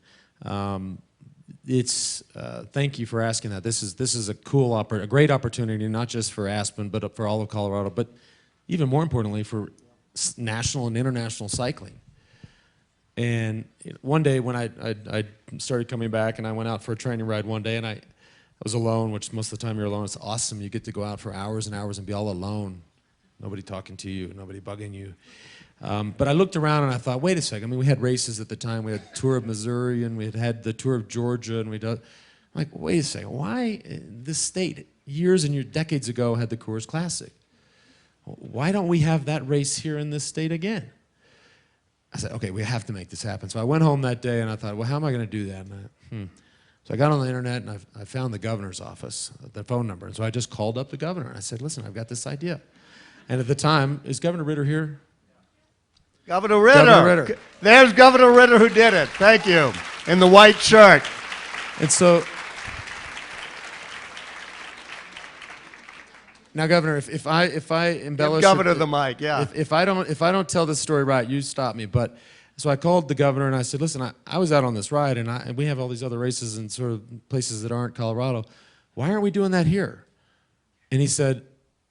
thank you for asking that. This is a a great opportunity, not just for Aspen, but for all of Colorado, but even more importantly for national and international cycling. And one day when I started coming back, and I went out for a training ride one day, and I was alone, which most of the time you're alone. It's awesome. You get to go out for hours and hours and be all alone. Nobody talking to you, nobody bugging you. But I looked around and I thought, wait a second. I mean, we had races at the time. We had Tour of Missouri and we had the Tour of Georgia, and I'm like, wait a second. Why this state years and decades ago had the Coors Classic? Why don't we have that race here in this state again? I said, okay, we have to make this happen. So I went home that day and I thought, well, how am I going to do that? So I got on the internet and I found the governor's office, the phone number. And so I just called up the governor and I said, listen, I've got this idea. And at the time, is Governor Ritter here? Governor Ritter. Governor Ritter. There's Governor Ritter who did it. Thank you. In the white shirt. And so, now, Governor, if I embellish, Give Governor the mic, yeah. If I don't tell this story right, you stop me. But so I called the governor and I said, listen, I was out on this ride and we have all these other races in sort of places that aren't Colorado. Why aren't we doing that here? And he said,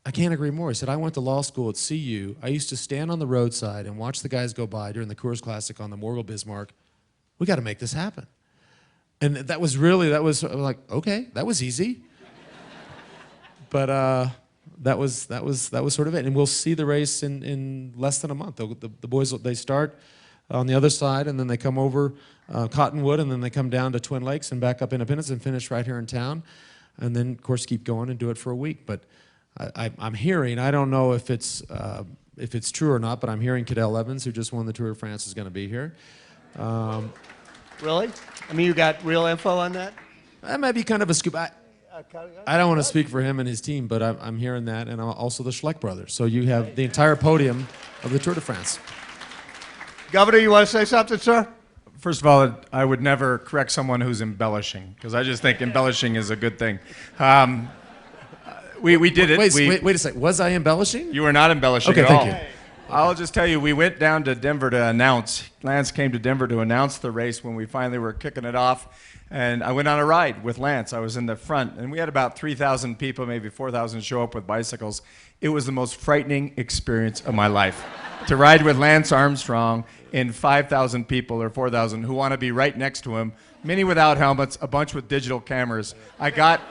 I can't agree more. He said, I went to law school at CU. I used to stand on the roadside and watch the guys go by during the Coors Classic on the Morgul Bismarck. We got to make this happen. And that was like, okay, that was easy. But that was sort of it. And we'll see the race in less than a month. The boys, they start on the other side, and then they come over Cottonwood, and then they come down to Twin Lakes and back up Independence and finish right here in town. And then, of course, keep going and do it for a week. But I'm hearing, I don't know if it's true or not, but I'm hearing Cadel Evans, who just won the Tour de France, is going to be here. Really? I mean, you got real info on that? That might be kind of a scoop. I don't want to speak for him and his team, but I'm hearing that, and also the Schleck brothers. So you have the entire podium of the Tour de France. Governor, you want to say something, sir? First of all, I would never correct someone who's embellishing, because I just think embellishing is a good thing. We did it. Wait a second. Was I embellishing? You were not embellishing Okay, at all. thank you. I'll just tell you, we went down to Denver to announce. Lance came to Denver to announce the race when we finally were kicking it off. And I went on a ride with Lance. I was in the front. And we had about 3,000 people, maybe 4,000 show up with bicycles. It was the most frightening experience of my life. To ride with Lance Armstrong and 5,000 people or 4,000 who want to be right next to him, many without helmets, a bunch with digital cameras. I got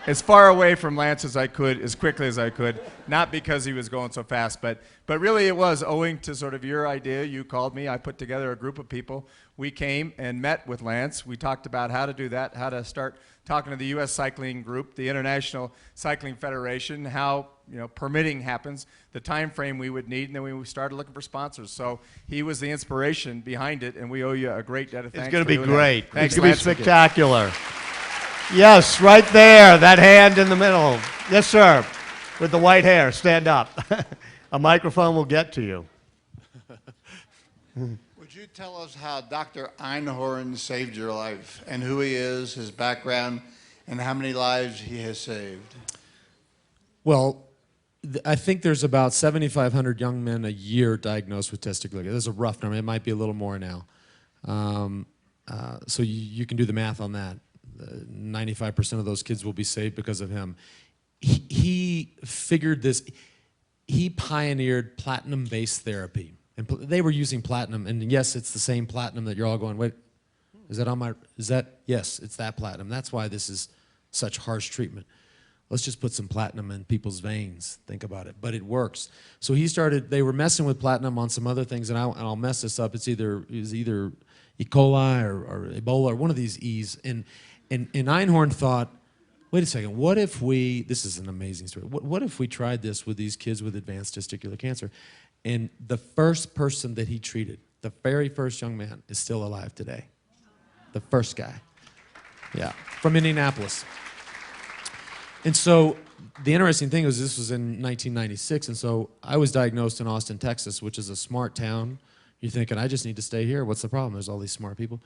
as far away from Lance as I could, as quickly as I could, not because he was going so fast, but really it was owing to sort of your idea. You called me. I put together a group of people. We came and met with Lance. We talked about how to do that, how to start talking to the U.S. Cycling Group, the International Cycling Federation, how permitting happens, the time frame we would need, and then we started looking for sponsors. So he was the inspiration behind it, and we owe you a great debt of thanks. It's going to be great. Thanks, it's going to be Lance. spectacular. Yes, right there, that hand in the middle. Yes, sir, with the white hair. Stand up. A microphone will get to you. Would you tell us how Dr. Einhorn saved your life and who he is, his background, and how many lives he has saved? Well, I think there's about 7,500 young men a year diagnosed with testicular cancer. That's a rough number. It might be a little more now. So you can do the math on that. 95% of those kids will be saved because of him. He figured this. He pioneered platinum-based therapy. And they were using platinum. And yes, it's the same platinum that you're all going, wait, yes, it's that platinum. That's why this is such harsh treatment. Let's just put some platinum in people's veins. Think about it. But it works. So they were messing with platinum on some other things, and I'll mess this up. It's either E. coli or Ebola or one of these E's. And Einhorn thought, wait a second, what if this is an amazing story, what if we tried this with these kids with advanced testicular cancer? And the first person that he treated, the very first young man, is still alive today. The first guy. Yeah, from Indianapolis. And so the interesting thing was this was in 1996, and so I was diagnosed in Austin, Texas, which is a smart town. You're thinking, I just need to stay here. What's the problem? There's all these smart people.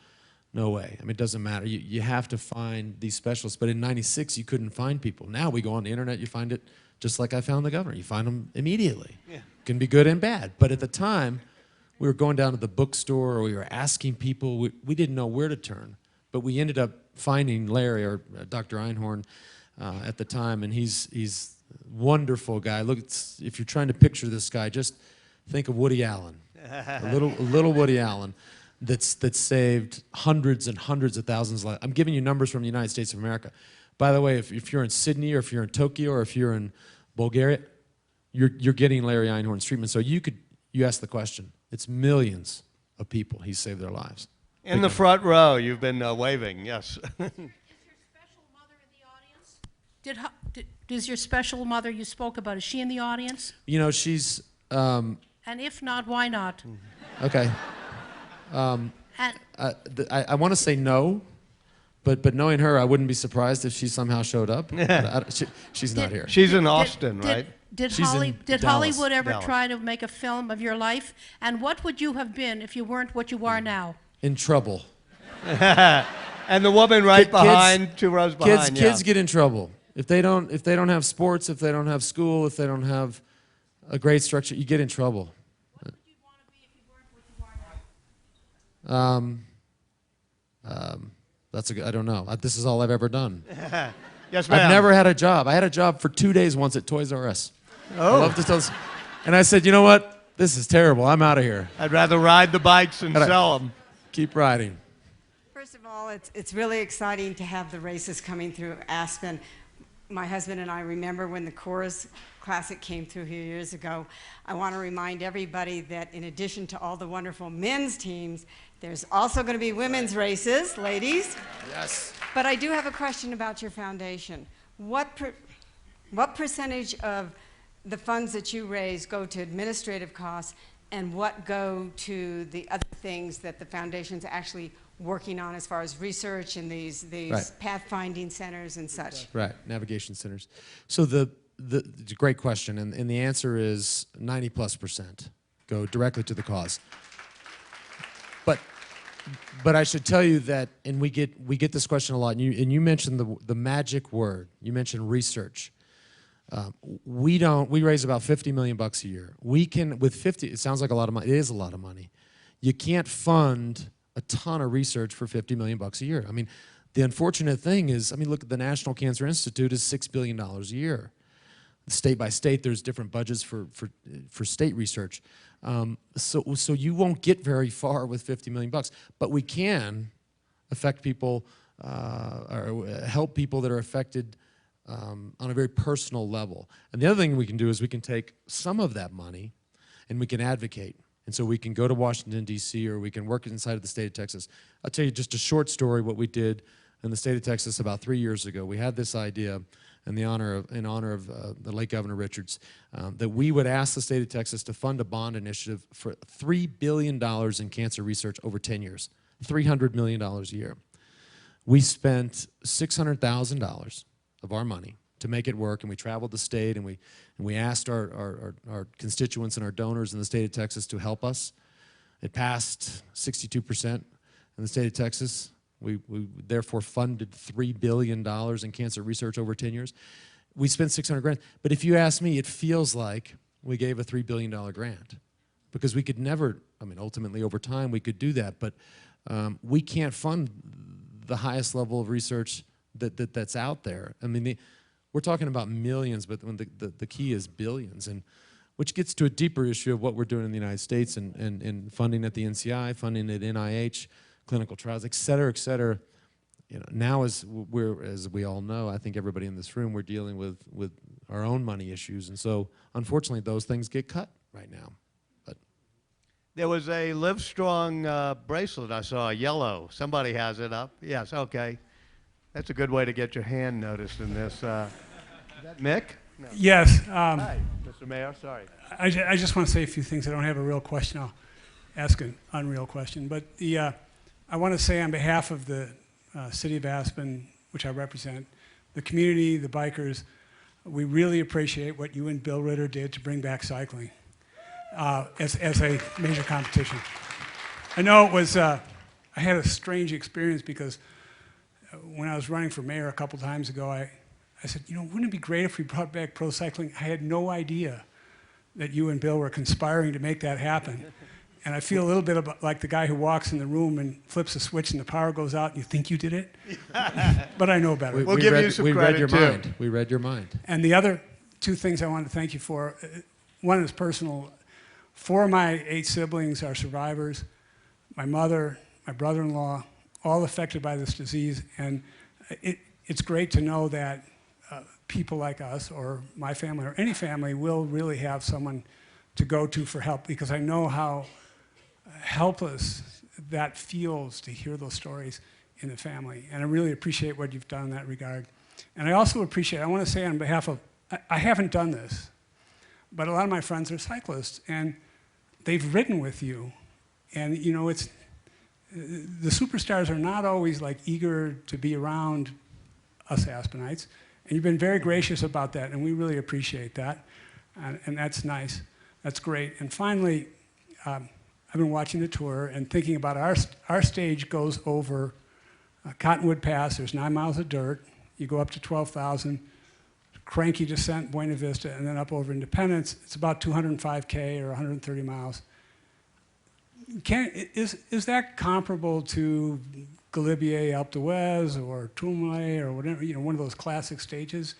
No way. I mean, it doesn't matter. You have to find these specialists. But in '96, you couldn't find people. Now we go on the internet, you find it just like I found the governor. You find them immediately. Yeah. It can be good and bad. But at the time, we were going down to the bookstore or we were asking people. We didn't know where to turn. But we ended up finding Larry, or Dr. Einhorn, at the time. And he's a wonderful guy. Look, if you're trying to picture this guy, just think of Woody Allen. a little Woody Allen. That's saved hundreds and hundreds of thousands of lives. I'm giving you numbers from the United States of America. By the way, if you're in Sydney or if you're in Tokyo or if you're in Bulgaria, you're getting Larry Einhorn's treatment. So you asked the question. It's millions of people he's saved their lives. In the front row, you've been waving, yes. Is your special mother in the audience? Does your special mother you spoke about, is she in the audience? You know, she's... And if not, why not? Okay. I want to say no, but knowing her, I wouldn't be surprised if she somehow showed up. She's not here. She's in Austin, right? Did She's in Dallas. Hollywood ever Dallas. try to make a film of your life? And what would you have been if you weren't what you are now? In trouble. And the woman right behind, 2 rows behind. Kids get in trouble if they don't have sports, if they don't have school, if they don't have a great structure. You get in trouble. What would you want to be if you weren't what you are now? That's I don't know. This is all I've ever done. Yes, ma'am. I've never had a job. I had a job for 2 days once at Toys R Us. Oh. I love to tell this. And I said, you know what? This is terrible. I'm out of here. I'd rather ride the bikes and sell them. Keep riding. First of all, it's really exciting to have the races coming through Aspen. My husband and I remember when the Coors Classic came through here years ago. I want to remind everybody that in addition to all the wonderful men's teams, there's also going to be women's races, ladies. Yes. But I do have a question about your foundation. What percentage of the funds that you raise go to administrative costs, and what go to the other things that the foundation's actually working on as far as research and these Right. pathfinding centers and such? Right, navigation centers. So it's a great question, and the answer is 90+% go directly to the cause. But I should tell you that, and we get this question a lot, and you mentioned the magic word. You mentioned research. We raise about $50 million a year. We can, with 50, it sounds like a lot of money. It is a lot of money. You can't fund a ton of research for $50 million a year. I mean, the unfortunate thing is, look at the National Cancer Institute is $6 billion a year. State by state, there's different budgets for state research. So you won't get very far with $50 million, but we can affect people or help people that are affected on a very personal level. And the other thing we can do is we can take some of that money and we can advocate. And so we can go to Washington, D.C., or we can work inside of the state of Texas. I'll tell you just a short story what we did in the state of Texas about 3 years ago. We had this idea in honor of the late Governor Richards, that we would ask the state of Texas to fund a bond initiative for $3 billion in cancer research over 10 years, $300 million a year. We spent $600,000 of our money to make it work, and we traveled the state, and we asked our constituents and our donors in the state of Texas to help us. It passed 62% in the state of Texas. We therefore funded $3 billion in cancer research over 10 years. We spent $600 grand. But if you ask me, it feels like we gave a $3 billion grant, because we could never, ultimately over time we could do that, but we can't fund the highest level of research that's out there. We're talking about millions, but when the key is billions, and which gets to a deeper issue of what we're doing in the United States and funding at the NCI, funding at NIH, clinical trials, et cetera, et cetera. Now as we all know, I think everybody in this room, we're dealing with our own money issues, and so unfortunately those things get cut right now. But There was a Livestrong bracelet I saw, yellow. Somebody has it up. Yes, okay. That's a good way to get your hand noticed in this. Is that Mick? No. Yes. Hi, Mr. Mayor, sorry. I just want to say a few things. I don't have a real question. I'll ask an unreal question. But I want to say on behalf of the city of Aspen, which I represent, the community, the bikers, we really appreciate what you and Bill Ritter did to bring back cycling as a major competition. I know it was I had a strange experience because when I was running for mayor a couple times ago, I said, you know, wouldn't it be great if we brought back pro cycling? I had no idea that you and Bill were conspiring to make that happen. And I feel a little bit like the guy who walks in the room and flips a switch and the power goes out and you think you did it. But I know better. We'll give you some credit, your too. mind. We read your mind. And the other two things I wanted to thank you for, one is personal. 4 of my 8 siblings are survivors. My mother, my brother-in-law, all affected by this disease. And it's great to know that people like us or my family or any family will really have someone to go to for help, because I know how helpless that feels to hear those stories in the family. And I really appreciate what you've done in that regard. And I also appreciate, I want to say on behalf of, I haven't done this, but a lot of my friends are cyclists and they've ridden with you. And you know, the superstars are not always like eager to be around us Aspenites. And you've been very gracious about that, and we really appreciate that. And that's nice. That's great. And finally, I've been watching the tour and thinking about our stage goes over Cottonwood Pass. There's 9 miles of dirt. You go up to 12,000, cranky descent, Buena Vista, and then up over Independence. It's about 205K or 130 miles. Is that comparable to Galibier, Alpe d'Huez, or Tourmalet, or whatever, you know, one of those classic stages?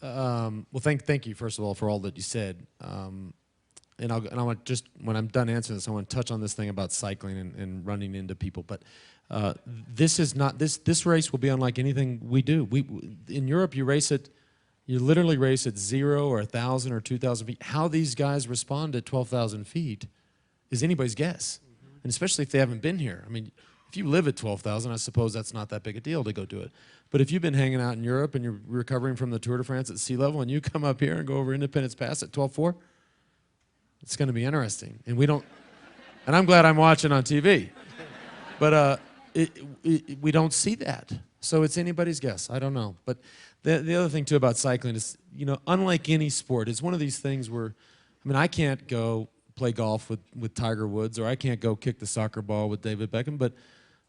Well, thank you, first of all, for all that you said. And I want just, when I'm done answering this, I want to touch on this thing about cycling and running into people. But this is not, this race will be unlike anything we do. In Europe, you literally race at 0 or 1,000 or 2,000 feet. How these guys respond at 12,000 feet is anybody's guess. And especially if they haven't been here. I mean, if you live at 12,000, I suppose that's not that big a deal to go do it. But if you've been hanging out in Europe and you're recovering from the Tour de France at sea level and you come up here and go over Independence Pass at 12.4, it's going to be interesting. And we don't, and I'm glad I'm watching on TV. But we don't see that. So it's anybody's guess. I don't know. But the other thing, too, about cycling is, you know, unlike any sport, it's one of these things where, I mean, I can't go play golf with Tiger Woods, or I can't go kick the soccer ball with David Beckham, but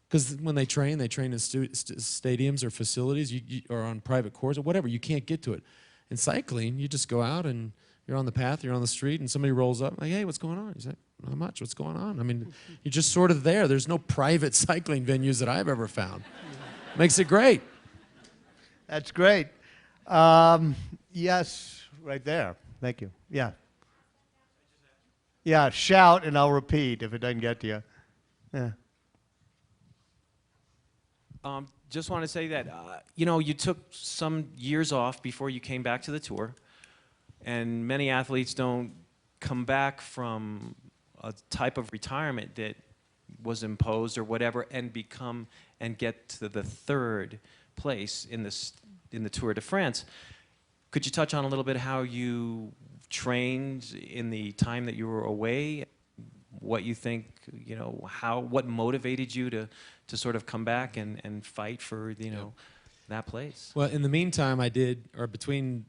because when they train in stadiums or facilities or on private courts or whatever, you can't get to it. In cycling, you just go out and you're on the path, you're on the street, and somebody rolls up like, hey, what's going on? You say, not much, what's going on? I mean, you're just sort of there. There's no private cycling venues that I've ever found. Makes it great. That's great. Yes, right there. Thank you. Yeah. Yeah, shout and I'll repeat if it doesn't get to you. Yeah. Just want to say that, you know, you took some years off before you came back to the tour, and many athletes don't come back from a type of retirement that was imposed or whatever and get to the 3rd place in the Tour de France. Could you touch on a little bit how you trained in the time that you were away? What you think, you know, what motivated you to sort of come back and fight for, you know, that place? Well, in the meantime, I did, or between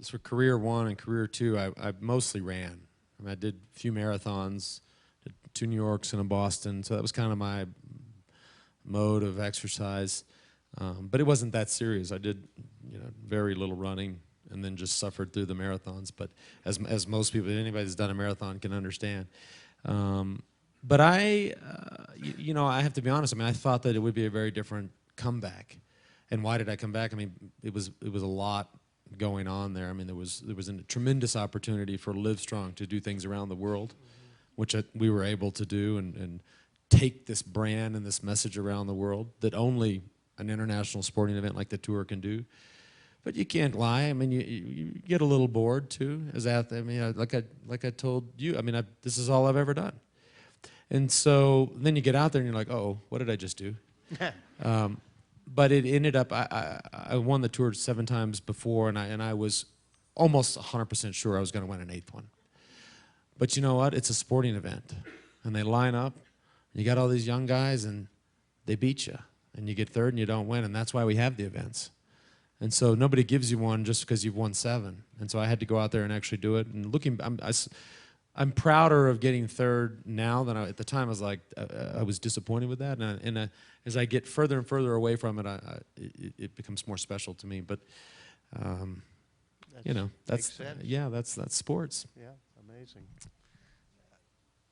sort of career 1 and career 2, I mostly ran. I mean, I did a few marathons, did 2 New Yorks and a Boston, so that was kind of my mode of exercise. But it wasn't that serious. I did, you know, very little running and then just suffered through the marathons. But as most people, anybody that's done a marathon can understand. But you know, I have to be honest. I mean, I thought that it would be a very different comeback. And why did I come back? I mean, it was a lot going on there. I mean, there was a tremendous opportunity for Livestrong to do things around the world, which we were able to do, and take this brand and this message around the world that only an international sporting event like the Tour can do. But you can't lie. I mean, you get a little bored too. I mean, like I told you. I mean, this is all I've ever done. And so then you get out there and you're like, oh, what did I just do? But it ended up. I won the Tour 7 times before, and I was almost 100% sure I was going to win an 8th one. But you know what? It's a sporting event, and they line up. You got all these young guys, and they beat you, and you get 3rd, and you don't win, and that's why we have the events. And so nobody gives you one just because you've won 7. And so I had to go out there and actually do it. And looking, I'm prouder of getting third now than at the time. I was like, I was disappointed with that, and as I get further and further away from it, it becomes more special to me. But you know, that's yeah, that's sports. Yeah, amazing.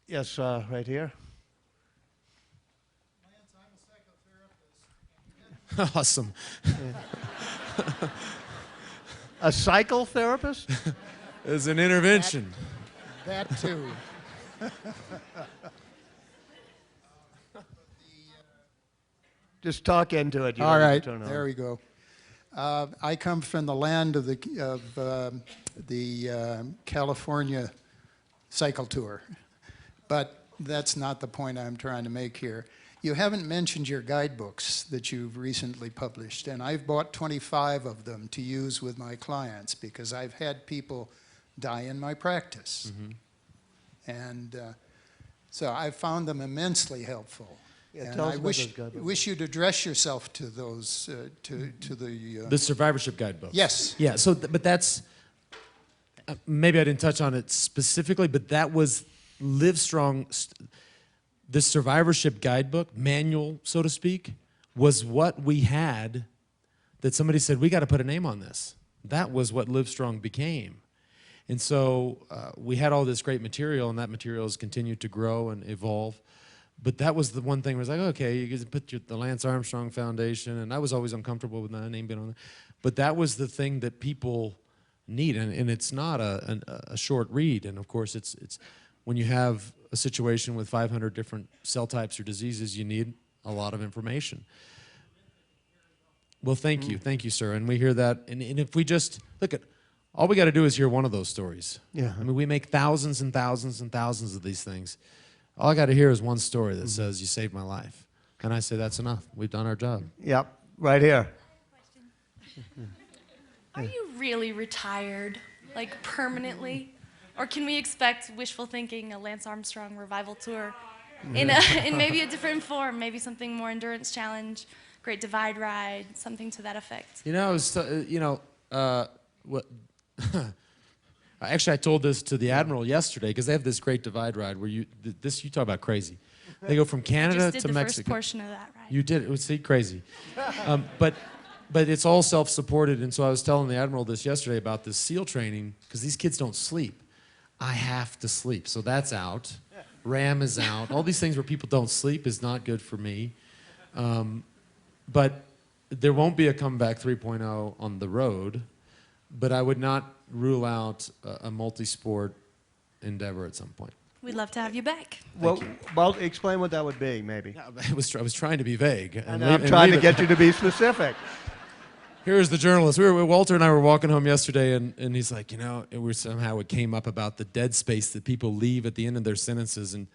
Yes, right here. Awesome. A cycle therapist? As an intervention. That too. Just talk into it. You All don't have right, to turn it there on. we go. I come from the land of the California cycle tour, but that's not the point I'm trying to make here. You haven't mentioned your guidebooks that you've recently published, and I've bought 25 of them to use with my clients because I've had people die in my practice. And so I found them immensely helpful. Yeah, and tell us I about wish, those guidebooks. wish you'd address yourself to those, The Survivorship Guidebook. Yes. Yeah. So, but that's maybe I didn't touch on it specifically, but that was Livestrong. The Survivorship Guidebook manual, so to speak, was what we had. That somebody said we got to put a name on this. That was what Livestrong became. And so we had all this great material, and that material has continued to grow and evolve. But that was the one thing was like, okay, you can put the Lance Armstrong Foundation, and I was always uncomfortable with that name being on there. But that was the thing that people need, and it's not a short read. And of course, it's when you have a situation with 500 different cell types or diseases, you need a lot of information. Well, thank you, sir. And we hear that, and if we just look at. All we got to do is hear one of those stories. Yeah. I mean, we make thousands and thousands and thousands of these things. All I got to hear is one story that says, you saved my life. And I say, that's enough. We've done our job. Yep, right here. Are you really retired, like permanently? Or can we expect wishful thinking, a Lance Armstrong revival tour in maybe a different form, maybe something more endurance challenge, Great Divide Ride, something to that effect? You know, what? Actually, I told this to the Admiral yesterday because they have this Great Divide Ride where you talk about crazy. They go from Canada just to did the Mexico. first portion of that ride. You did. It was crazy. But it's all self-supported. And so I was telling the Admiral this yesterday about this SEAL training because these kids don't sleep. I have to sleep. So that's out. RAM is out. All these things where people don't sleep is not good for me. But there won't be a comeback 3.0 on the road. But I would not rule out a multi-sport endeavor at some point. We'd love to have you back. Well, explain what that would be, maybe. I was trying to be vague. And I'm trying to get you to be specific. Here's the journalist. Walter and I were walking home yesterday, and he's like, you know, somehow it came up about the dead space that people leave at the end of their sentences, and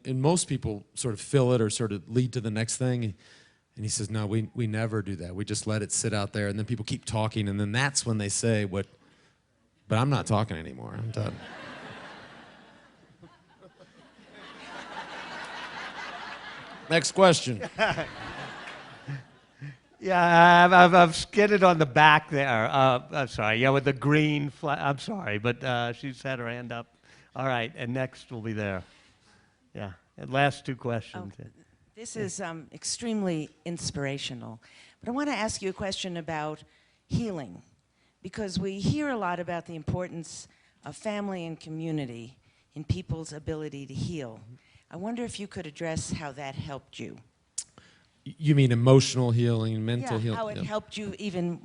most people sort of fill it or sort of lead to the next thing. And he says, no, we never do that. We just let it sit out there, and then people keep talking, and then that's when they say what, but I'm not talking anymore. I'm done. Next question. Yeah, I've skidded on the back there. I'm sorry. Yeah, with the green flag. I'm sorry, but she's had her hand up. All right, and next will be there. Yeah, and last two questions. Oh, this is extremely inspirational. But I want to ask you a question about healing, because we hear a lot about the importance of family and community in people's ability to heal. I wonder if you could address how that helped you. You mean emotional healing, mental healing? How it helped you even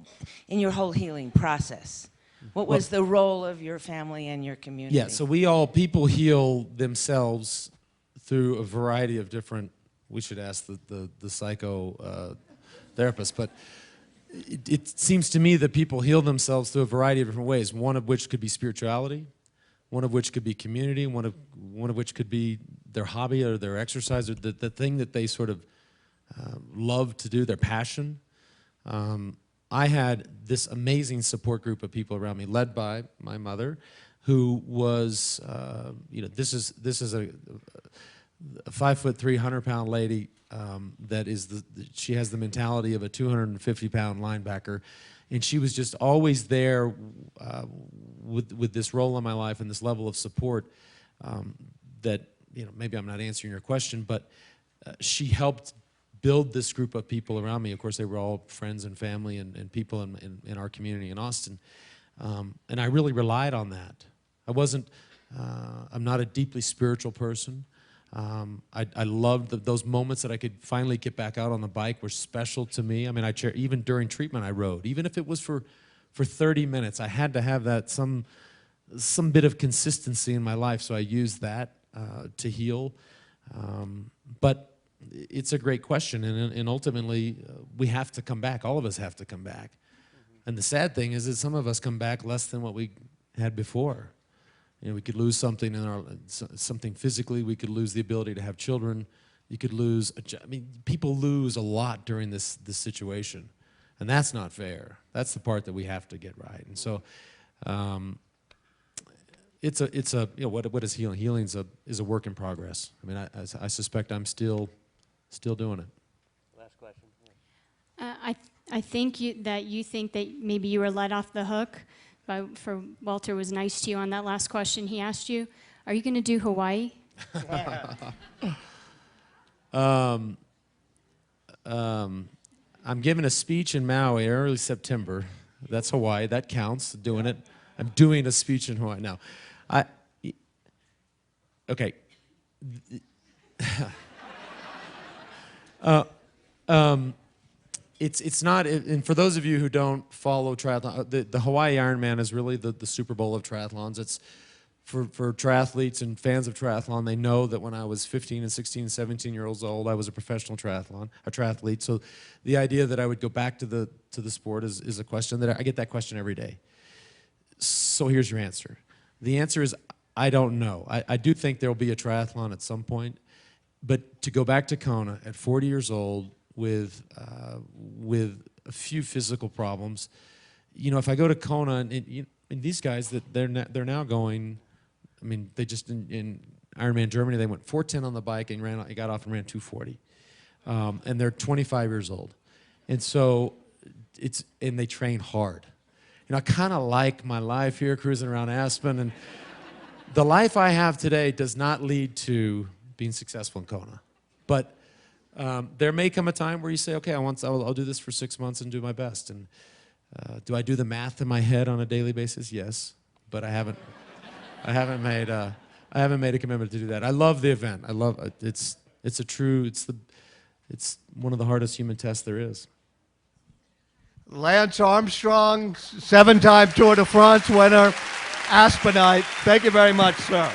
in your whole healing process. What was the role of your family and your community? Yeah, so people heal themselves through a variety of different, we should ask the psycho therapist, but it seems to me that people heal themselves through a variety of different ways, one of which could be spirituality, one of which could be community, one of which could be their hobby or their exercise, or the thing that they sort of love to do, their passion. I had this amazing support group of people around me, led by my mother, who was, this is a 5'3", 100-pound lady that is she has the mentality of a 250-pound linebacker, and she was just always there with this role in my life and this level of support that, maybe I'm not answering your question, but she helped build this group of people around me. Of course, they were all friends and family and people in our community in Austin. And I really relied on that. I'm not a deeply spiritual person. I loved those moments that I could finally get back out on the bike were special to me. I mean, even during treatment I rode, even if it was for 30 minutes. I had to have that some bit of consistency in my life, so I used that to heal. But it's a great question, and ultimately we have to come back. All of us have to come back. And the sad thing is that some of us come back less than what we had before. We could lose something something physically. We could lose the ability to have children. You could lose. People lose a lot during this situation, and that's not fair. That's the part that we have to get right. And so, what is healing? Healing is a work in progress. I mean, I suspect I'm still doing it. Last question. I think that you think that maybe you were let off the hook. For Walter was nice to you on that last question he asked you. Are you going to do Hawaii? I'm giving a speech in Maui early September. That's Hawaii. That counts. Doing it. I'm doing a speech in Hawaii now. Okay. It's not, and for those of you who don't follow triathlon, the Hawaii Ironman is really the Super Bowl of triathlons. It's for triathletes and fans of triathlon. They know that when I was 15 and 16 and 17 years old, I was a professional triathlete. So the idea that I would go back to the sport is a question that I get that question every day. So here's your answer. The answer is I don't know. I do think there will be a triathlon at some point, but to go back to Kona at 40 years old, with a few physical problems, if I go to Kona and these guys that they're now going, I mean, they just in Ironman Germany they went 4:10 on the bike and got off and ran 2:40, and they're 25 years old, and so and they train hard. I kind of like my life here cruising around Aspen, and the life I have today does not lead to being successful in Kona, but. There may come a time where you say, okay, I'll do this for 6 months and do my best. And do I do the math in my head on a daily basis? Yes, but I haven't made a commitment to do that. I love the event. I love it. It's one of the hardest human tests there is. Lance Armstrong, 7-time Tour de France winner, Aspenite. Thank you very much, sir.